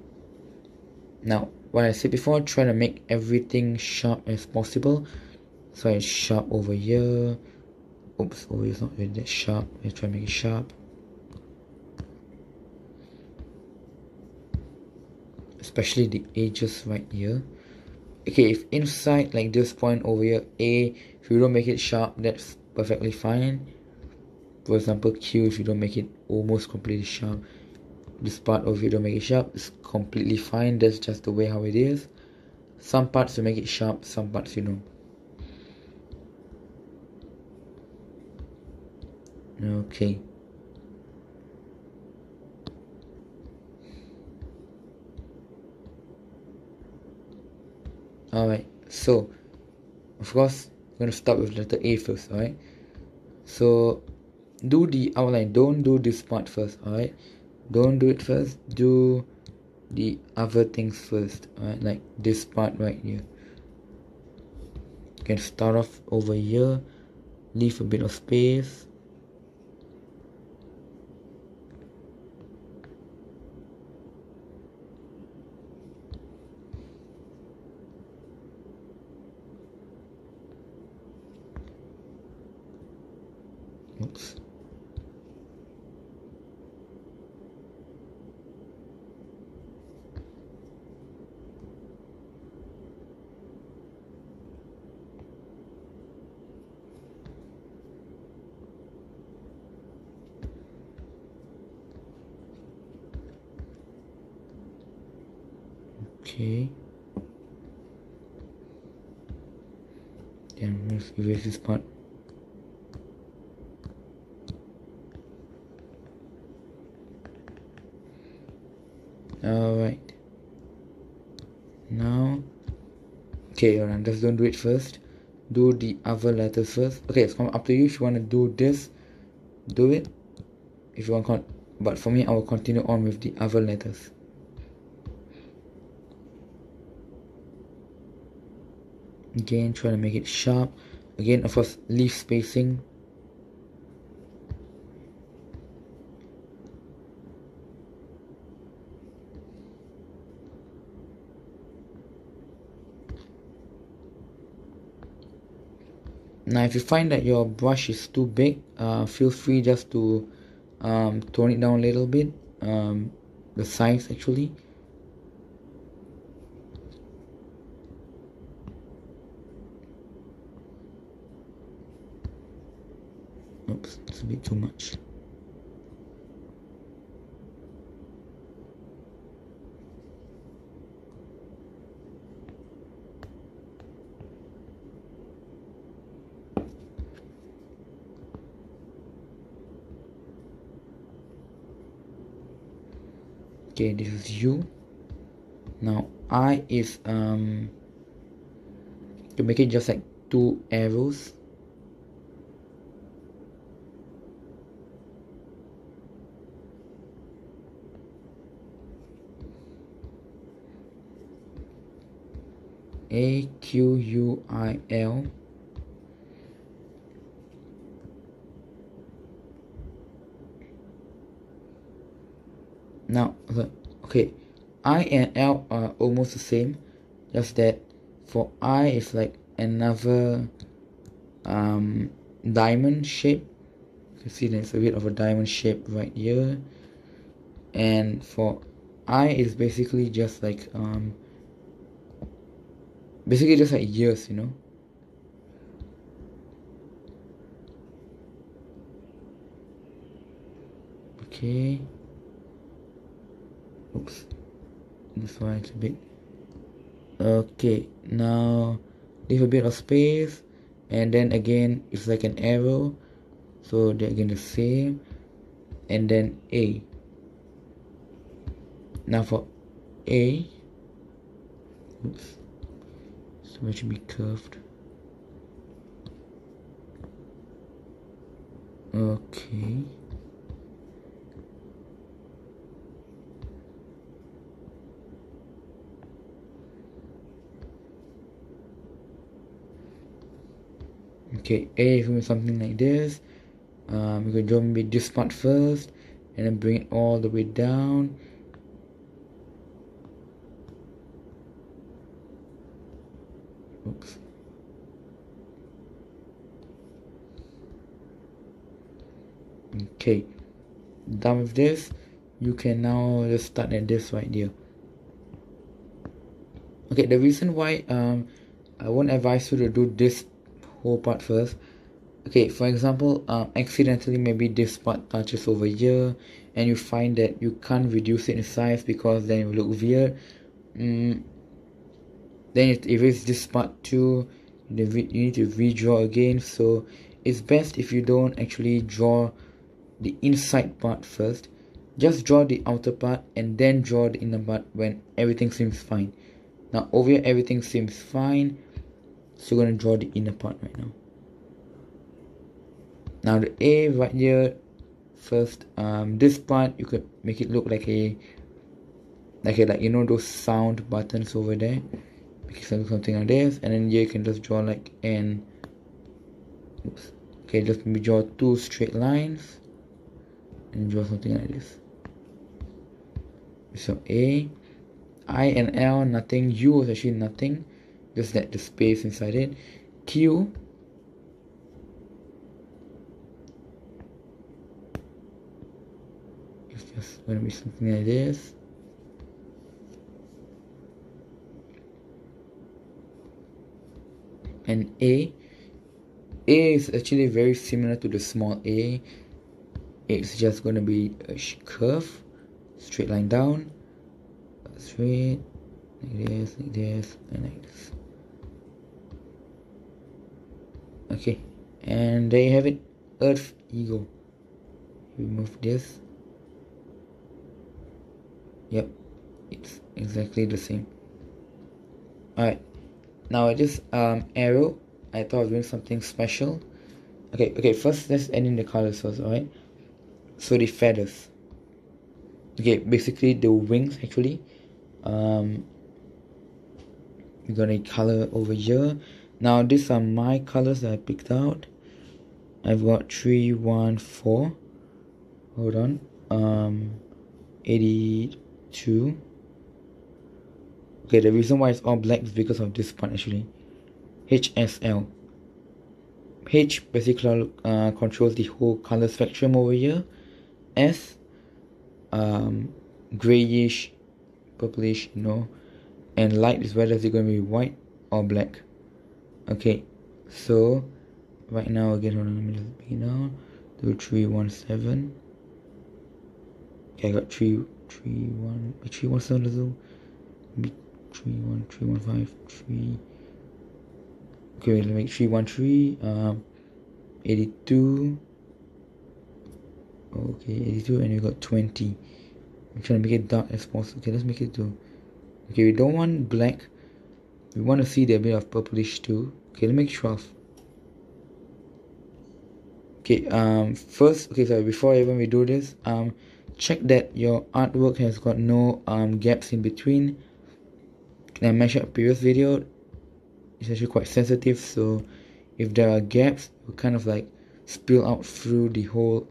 now what I said before, try to make everything sharp as possible. So it's sharp over here. Oops, over here is not really that sharp. Let's try to make it sharp. Especially the edges right here. Okay, if inside like this point over here, A, if you don't make it sharp, that's perfectly fine. For example, Q, if you don't make it almost completely sharp, this part over here, don't make it sharp, it's completely fine. That's just the way how it is. Some parts you make it sharp, some parts you don't. Okay. Alright, so of course we're gonna start with letter A first, alright? So do the outline, don't do this part first, alright? Don't do it first, do the other things first, alright? Like this part right here. You can start off over here, leave a bit of space. Oops. Okay. Then let's erase this part. Alright. Now, okay, alright, just don't do it first. Do the other letters first. Okay, it's up to you. If you want to do this, do it. If you want, but for me, I will continue on with the other letters. Again, try to make it sharp. Again, of course, leave spacing. Now, if you find that your brush is too big, feel free just to tone it down a little bit. the size actually. Oops, it's a bit too much. Okay, this is U. Now I is to make it just like 2 arrows. A Q U I L. Now, okay, I and L are almost the same, just that for I it's like another diamond shape. You can see there's a bit of a diamond shape right here, and for I is basically just like ears, you know. Okay. Oops, this one is a bit. Okay, now leave a bit of space, and then again it's like an arrow, so they're again the same, and then A. Now for A, oops, so it should be curved. Okay. Okay, A is going to be something like this. We're going to draw maybe this part first, and then bring it all the way down. Oops. Okay, done with this. You can now just start at this right here. Okay, the reason why I won't advise you to do this whole part first. Okay, for example, accidentally maybe this part touches over here, and you find that you can't reduce it in size because then it will look weird. Then if it's this part too, you need to redraw again. So it's best if you don't actually draw the inside part first. Just draw the outer part and then draw the inner part when everything seems fine. Now over here everything seems fine, so we're going to draw the inner part right now. Now the A right here first, this part you could make it look like a like you know those sound buttons over there. Make it look something like this, and then here you can just draw like an oops. Okay, just maybe draw 2 straight lines and draw something like this. So A, I and L nothing, U is actually nothing, just that the space inside it. Q, it's just going to be something like this. And A is actually very similar to the small a. It's just going to be a curve, straight line down, straight, like this, and like this. Okay, and there you have it, Earth Eagle. Remove this. Yep, it's exactly the same. Alright, now this arrow, I thought I was doing something special. Okay, first let's add in the colors first, alright? So the feathers. Okay, basically the wings actually. We're gonna color over here. Now these are my colors that I picked out. I've got 3, 1, 4. Hold on. 82. Okay, the reason why it's all black is because of this part actually. HSL. H basically controls the whole color spectrum over here. S, grayish, purplish, no. And light is whether it's going to be white or black. Okay, so right now again, hold on, let me just bring it down. 2317. Okay, I got 317 as well. 31315 3. Okay, let's make 313. 82. Okay, 82, and we got 20. I'm trying to make it dark as possible. Okay, let's make it to. Okay, we don't want black. We want to see the bit of purplish too. Okay, let's make 12. Okay, first, okay, sorry, before even we do this, check that your artwork has got no gaps in between. I mentioned in previous video, it's actually quite sensitive, so if there are gaps, it will kind of like spill out through the whole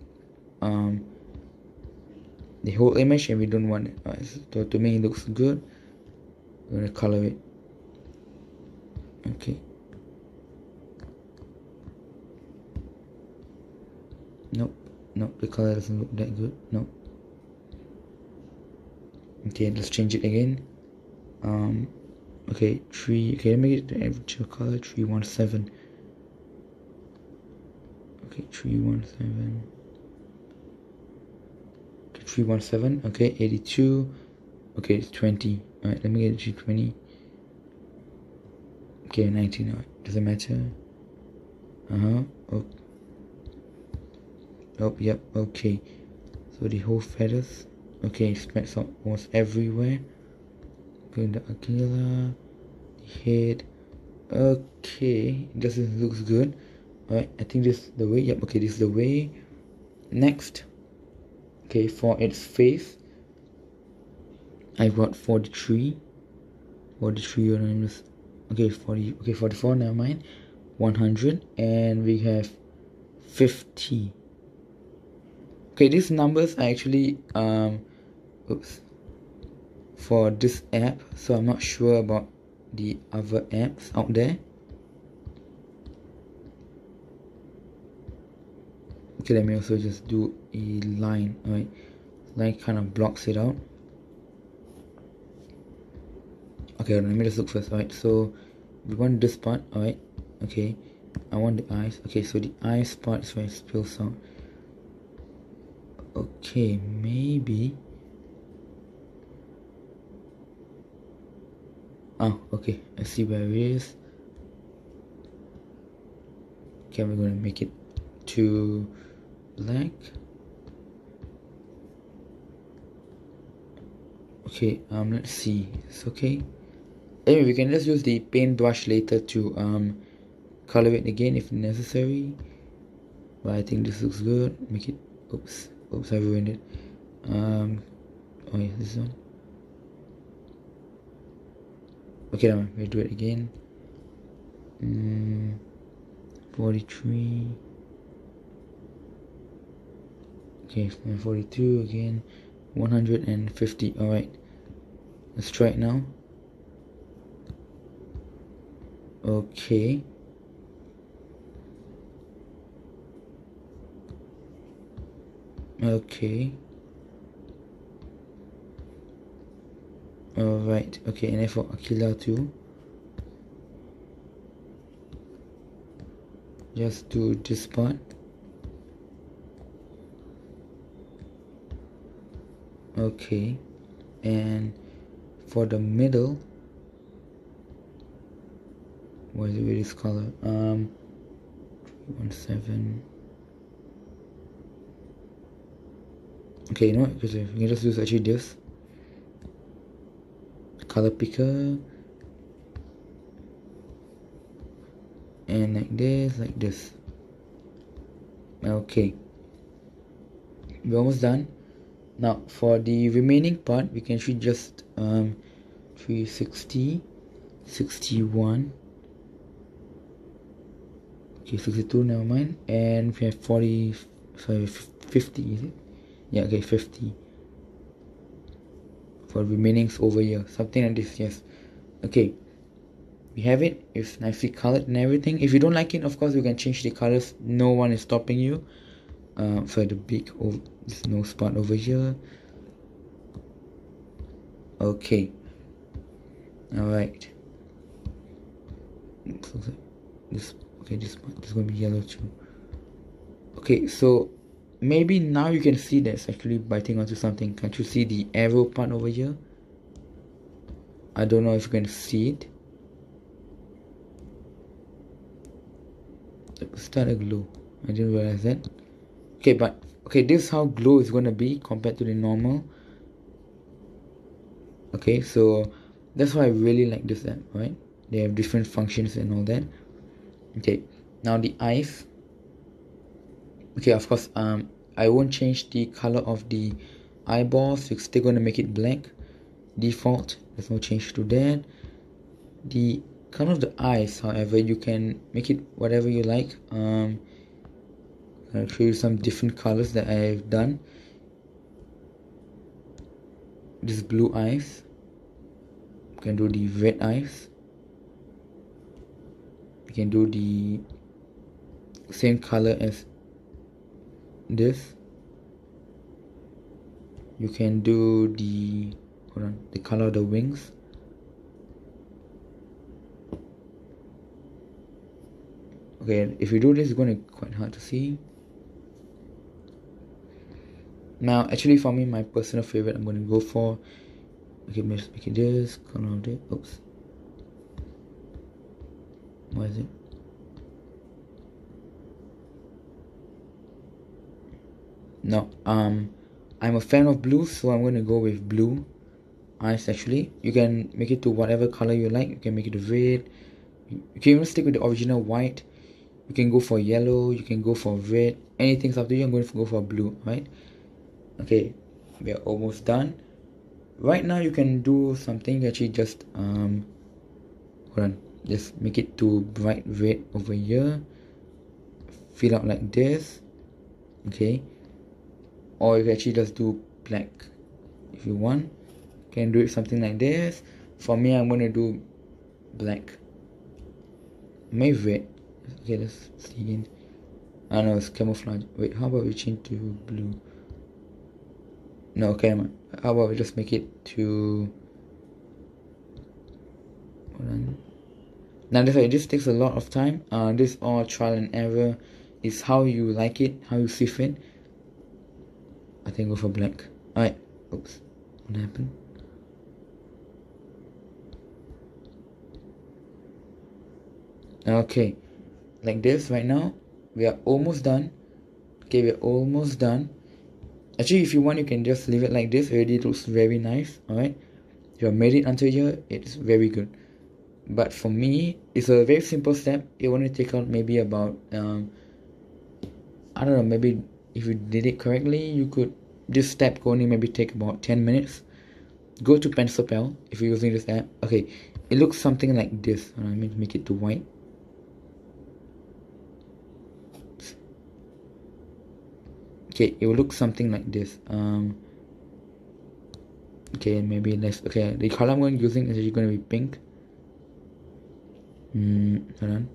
image, and we don't want it. So to me it looks good. I'm gonna color it. Okay. Nope, the color doesn't look that good. Nope. Okay, let's change it again. Okay, 3. Okay, let me get the average color. 317. Okay, 317. Okay, 317. Okay, 82. Okay, it's 20. Alright, let me get it to 20. Okay, 19. Alright, doesn't matter. Oh. Oh, yep, okay. So the whole feathers. Okay, spreads out almost everywhere. Okay, the Aquila, the head. Okay, this looks good. Alright, I think this is the way. Yep, okay, this is the way. Next, okay, for its face, I've got 43. 43, okay, 40, okay, 44, never mind. 100, and we have 50. Okay, these numbers are actually for this app, so I'm not sure about the other apps out there. Okay, let me also just do a line. Alright, line kind of blocks it out. Okay, let me just look first. Alright, so we want this part. Alright, okay, I want the eyes. Okay, so the eyes part is where it spills out. Okay, maybe. Oh, okay, I see where it is. Okay, we're gonna make it to black. Okay, let's see. It's okay. Anyway, we can just use the paintbrush later to color it again if necessary. But I think this looks good. Make it. Oops, I ruined it. Oh yeah, this one. Okay, now we'll do it again. 43. Okay, 42 again. 150. Alright, let's try it now. Okay. Okay. Alright, okay, and then for Aquila too. Just do this part. Okay, and for the middle, what is it with this color? 317. Okay, you know what? Because we can just use actually this color picker, and like this. Okay, we're almost done. Now for the remaining part, we can actually just 360, 61. Okay, 62, never mind. And we have 40, sorry, 50, is it? Yeah, okay, 50. For remainings over here, something like this, yes. Okay, we have it. It's nicely colored and everything. If you don't like it, of course, you can change the colors. No one is stopping you. For the beak, this nose part over here. Okay. Alright. This okay, this is gonna be yellow too. Okay, so maybe now you can see that's actually biting onto something. Can't you see the arrow part over here? I don't know if you can see it. It started glue. I didn't realize that. Okay, but okay, this is how glue is gonna be compared to the normal. Okay, so that's why I really like this app, right? They have different functions and all that. Okay, now the eyes. Okay, of course, I won't change the color of the eyeballs. We're still gonna make it black default. There's no change to that. The color of the eyes, however, you can make it whatever you like. I'll show you some different colors that I've done. This blue eyes. You can do the red eyes. You can do the same color as this. You can do the the color of the wings. Okay, if you do this, it's going to be quite hard to see. Now, actually, for me, my personal favorite, I'm going to go for. Okay, let's make it this color of this. Oops. What is it? No, I'm a fan of blue, so I'm going to go with blue eyes. Actually, you can make it to whatever color you like. You can make it red. You can even stick with the original white. You can go for yellow. You can go for red. Anything's up to you. I'm going to go for blue, right? Okay, we are almost done. Right now, you can do something. Actually, just hold on. Just make it to bright red over here. Fill out like this. Okay. Or you can actually just do black if you want. You can do it something like this. For me, I'm gonna do black. Maybe red. Okay, let's see again. I know it's camouflage. Wait, how about we change to blue? No, okay, how about we just make it to. Hold on. Now, this takes a lot of time. This all trial and error. Is how you like it, how you see fit. I think go for black. Alright. Oops. What happened? Okay. Like this right now. We are almost done. Okay, we're almost done. Actually, if you want, you can just leave it like this. It already looks very nice. Alright. You have made it until here. It's very good. But for me, it's a very simple step. It only take out maybe about I don't know, maybe if you did it correctly, you could, this step could only maybe take about 10 minutes. Go to Pencil Pal if you're using this app. Okay, it looks something like this. Let me make it to white. Okay, it will look something like this. Okay, maybe less. Okay, the color I'm going using is actually going to be pink. Hold on.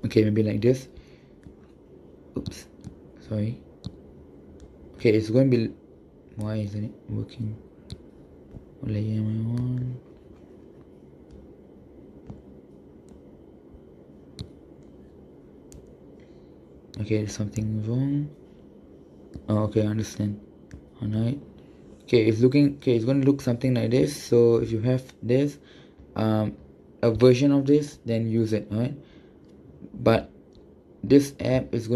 Okay, maybe like this. Oops, sorry. Okay, it's going to be. Why isn't it working? What layer am I on? Okay, there's something wrong. Oh, okay, I understand. Alright. Okay, it's looking. Okay, it's going to look something like this. So if you have this, a version of this, then use it. Alright. But this app is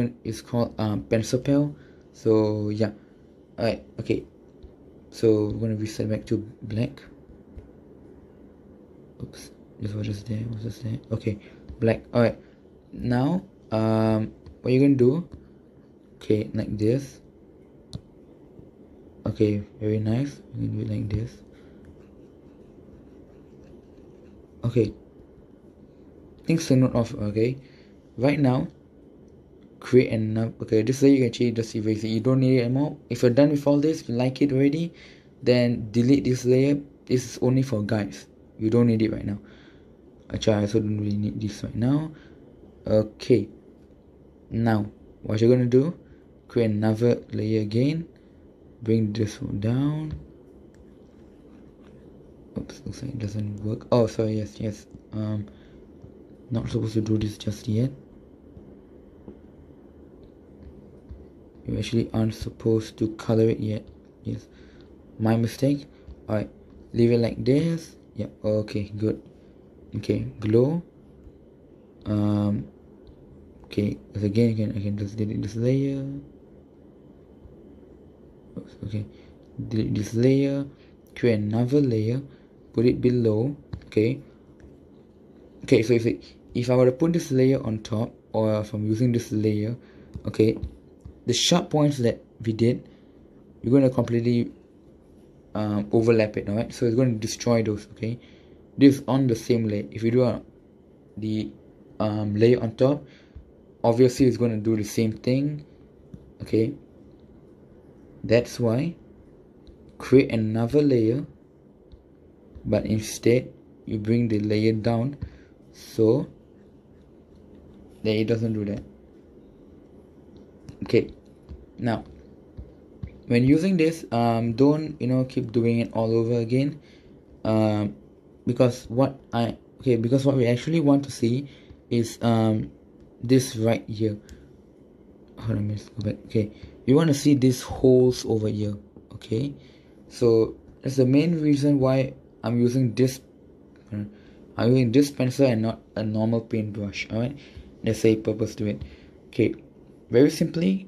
called Pencil Pal. So yeah. Alright, okay. So we're gonna reset back to black. Oops, this was just there. Was just there? Okay, black. Alright. Now, what you're gonna do? Okay, like this. Okay, very nice. You can do it like this. Okay. Things to note of. Okay, right now. Create enough. Okay, this way you can actually just erase it. You don't need it anymore. If you're done with all this, you like it already, then delete this layer. This is only for guides. You don't need it right now. Actually, I also don't really need this right now. Okay, now what you're gonna do, create another layer again, bring this one down. looks like it doesn't work. Oh, sorry, yes. Not supposed to do this just yet. You actually aren't supposed to color it yet. Yes, my mistake. Alright, leave it like this. Yeah, okay, good. Okay, glow. Okay, because again, I can just delete this layer. Oops, okay, delete this layer, create another layer, put it below. Okay, so you see, if I were to put this layer on top, or if I'm using this layer, okay, the sharp points that we did, you're going to completely overlap it. Alright, so it's going to destroy those. Okay, this on the same layer. If you do the layer on top, obviously it's going to do the same thing. Okay, that's why create another layer, but instead you bring the layer down so that it doesn't do that. Okay, now when using this, don't keep doing it all over again, because what we actually want to see is this right here. Hold on, let's go back. Okay, you want to see these holes over here. Okay, so that's the main reason why I'm using this pencil and not a normal paintbrush. Alright, there's a purpose to it. Okay, very simply,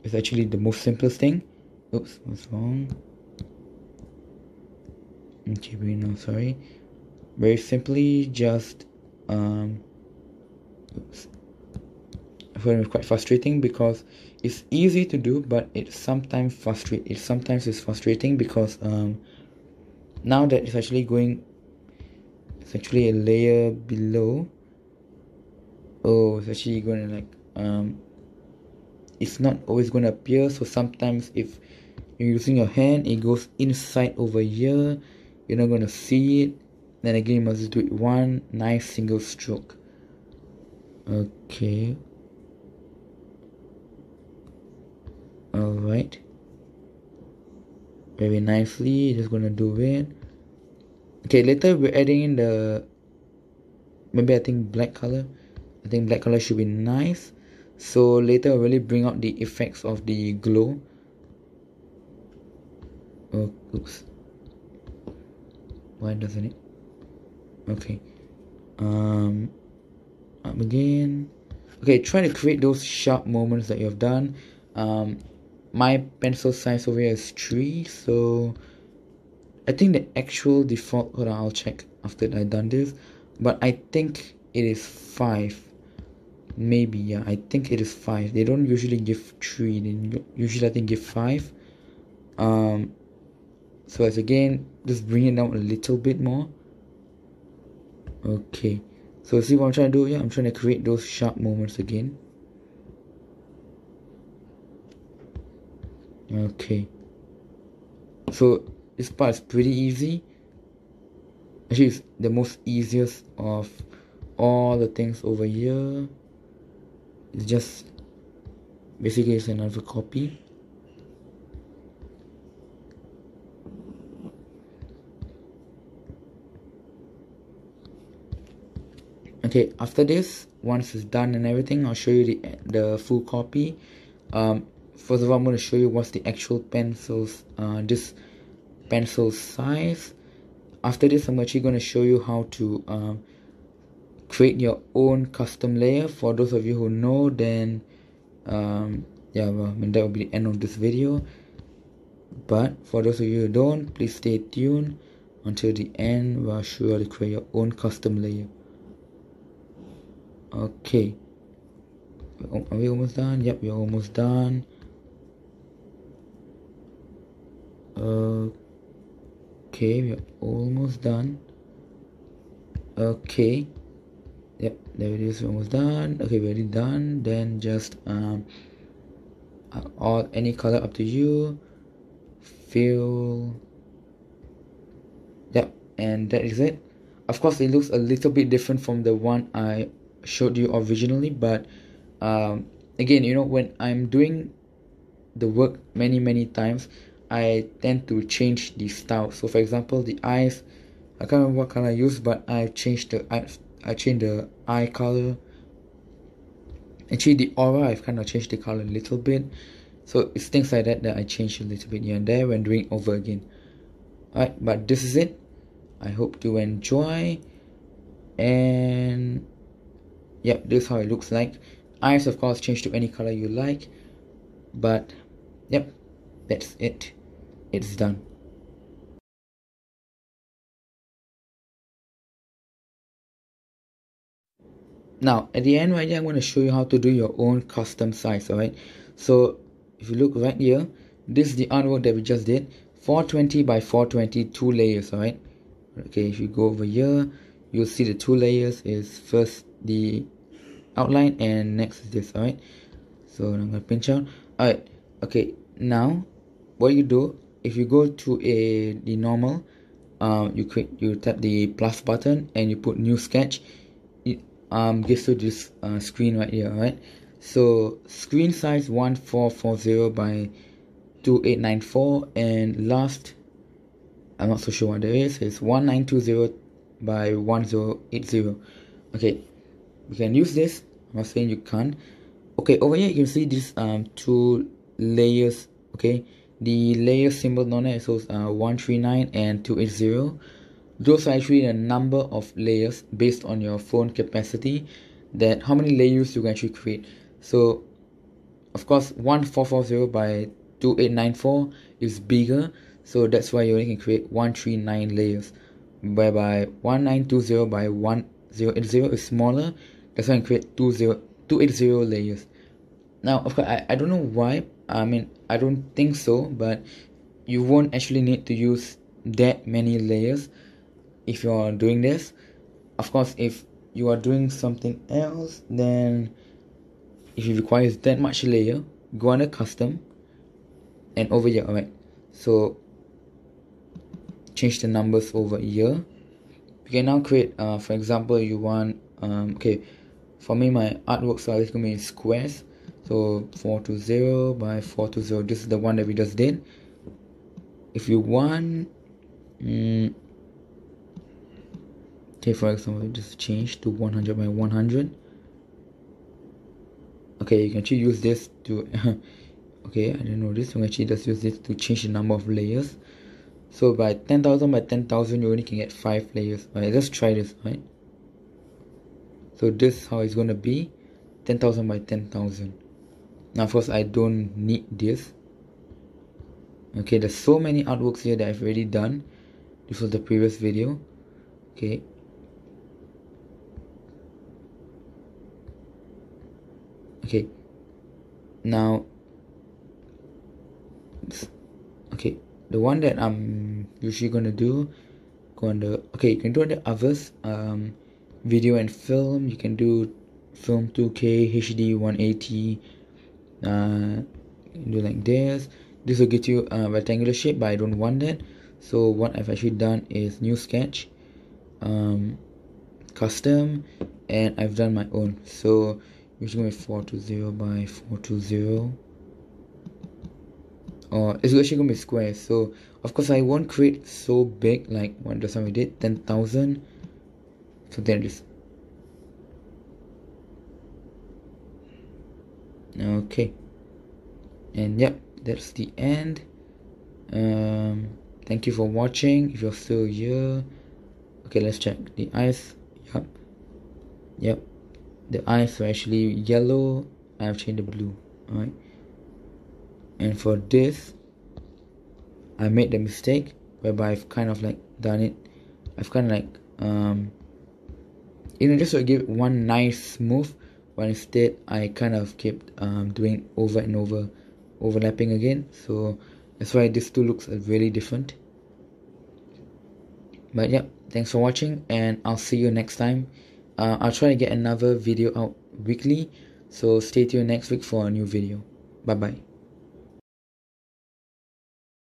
it's actually the most simplest thing. Oops, what's wrong? Okay, no, sorry. Very simply, just oops. I find it quite frustrating because it's easy to do, but it's sometimes frustrating because now that it's actually a layer below. Oh, it's actually going to it's not always going to appear. So sometimes if you're using your hand, it goes inside over here, you're not going to see it. Then again, you must do it one nice single stroke. Okay, alright, very nicely. Just gonna do it. Okay, later we're adding in I think black color. I think black color should be nice. So later I'll really bring out the effects of the glow. Oh, oops. Why doesn't it? Okay. Up again. Okay, try to create those sharp moments that you have done. My pencil size over here is 3, so I think the actual default, hold on, I'll check after I've done this, but I think it is 5. Maybe, yeah, I think it is 5. They don't usually give 3, they usually I think give 5. So as again, just bring it down a little bit more. Okay, so see what I'm trying to do? Yeah, I'm trying to create those sharp moments again. Okay, so this part is pretty easy. Actually, it's the most easiest of all the things over here. It's just basically it's another copy. Okay, after this, once it's done and everything, I'll show you the full copy. First of all, I'm going to show you what's the actual this pencil size. After this, I'm actually going to show you how to create your own custom layer. For those of you who know, then yeah, well, that will be the end of this video. But for those of you who don't, please stay tuned until the end where I'll show you how to create your own custom layer. Okay, are we almost done? Yep, we're almost done. Okay, we're almost done. Okay, yep, there it is, we're almost done. Okay, we're already done. Then just any color up to you. Fill. Yep, and that is it. Of course, it looks a little bit different from the one I showed you originally, but again, when I'm doing the work many times, I tend to change the style. So for example, the eyes, I can't remember what color I used, but I changed the eye color. Actually, the aura, I've kind of changed the color a little bit. So it's things like that I changed a little bit here and there when doing over again. Alright, but this is it. I hope you enjoy. And yep, this is how it looks like. Eyes, of course, change to any color you like. But yep, that's it. It's done. Now, at the end right here, I'm going to show you how to do your own custom size, alright? So, if you look right here, this is the artwork that we just did. 420 by 420, 2 layers, alright? Okay, if you go over here, you'll see the 2 layers is first the outline and next is this, alright? So, I'm going to pinch out. Alright, okay, now, what you do, if you go to the normal, you tap the plus button and you put new sketch. It gives you this screen right here, right? So screen size 1440 by 2894, and last, I'm not so sure what there is, it's 1920 by 1080. Okay, you can use this. I'm not saying you can't. Okay, over here you can see these 2 layers. Okay, the layer symbol on it shows 139 and 280. Those are actually the number of layers based on your phone capacity, that how many layers you can actually create. So of course 1440 by 2894 is bigger, so that's why you only can create 139 layers, whereby 1920 by 1080 is smaller, that's why you can create 280 layers. Now of course I don't know why, I mean I don't think so, but you won't actually need to use that many layers if you are doing this. Of course, if you are doing something else, then if it requires that much layer, go under custom and over here. Alright, so change the numbers over here. You can now create for example, you want okay, for me my artwork size is going to be squares, so 420 by 420. This is the one that we just did. If you want okay, for example, just change to 100 by 100. Okay, you can actually use this to okay, I didn't know this. You can actually just use this to change the number of layers. So by 10,000 by 10,000, you only can get 5 layers. Alright, let's try this, right? So this is how it's gonna be, 10,000 by 10,000. Now of course I don't need this. Okay, there's so many artworks here that I've already done. This was the previous video. Okay, okay, now okay, the one that I'm usually gonna do, okay, you can do the others, video and film. You can do film 2K HD 180. You can do like this. This will get you a rectangular shape, but I don't want that. So what I've actually done is new sketch, custom, and I've done my own. So it's going to be 420 by 420, or it's actually going to be square. So of course I won't create so big like what the time we did, 10,000. So there it is. Okay, and yep, that's the end. Thank you for watching. If you're still here, okay, let's check the eyes. Yep, the eyes are actually yellow. I've changed the blue. Alright, and for this I made the mistake whereby I've kind of like done it, I've kind of like just to give one nice smooth, but instead I kind of kept doing over and over, overlapping again. So that's why this two looks really different. But yeah, thanks for watching, and I'll see you next time. I'll try to get another video out weekly, so stay tuned next week for a new video. Bye bye.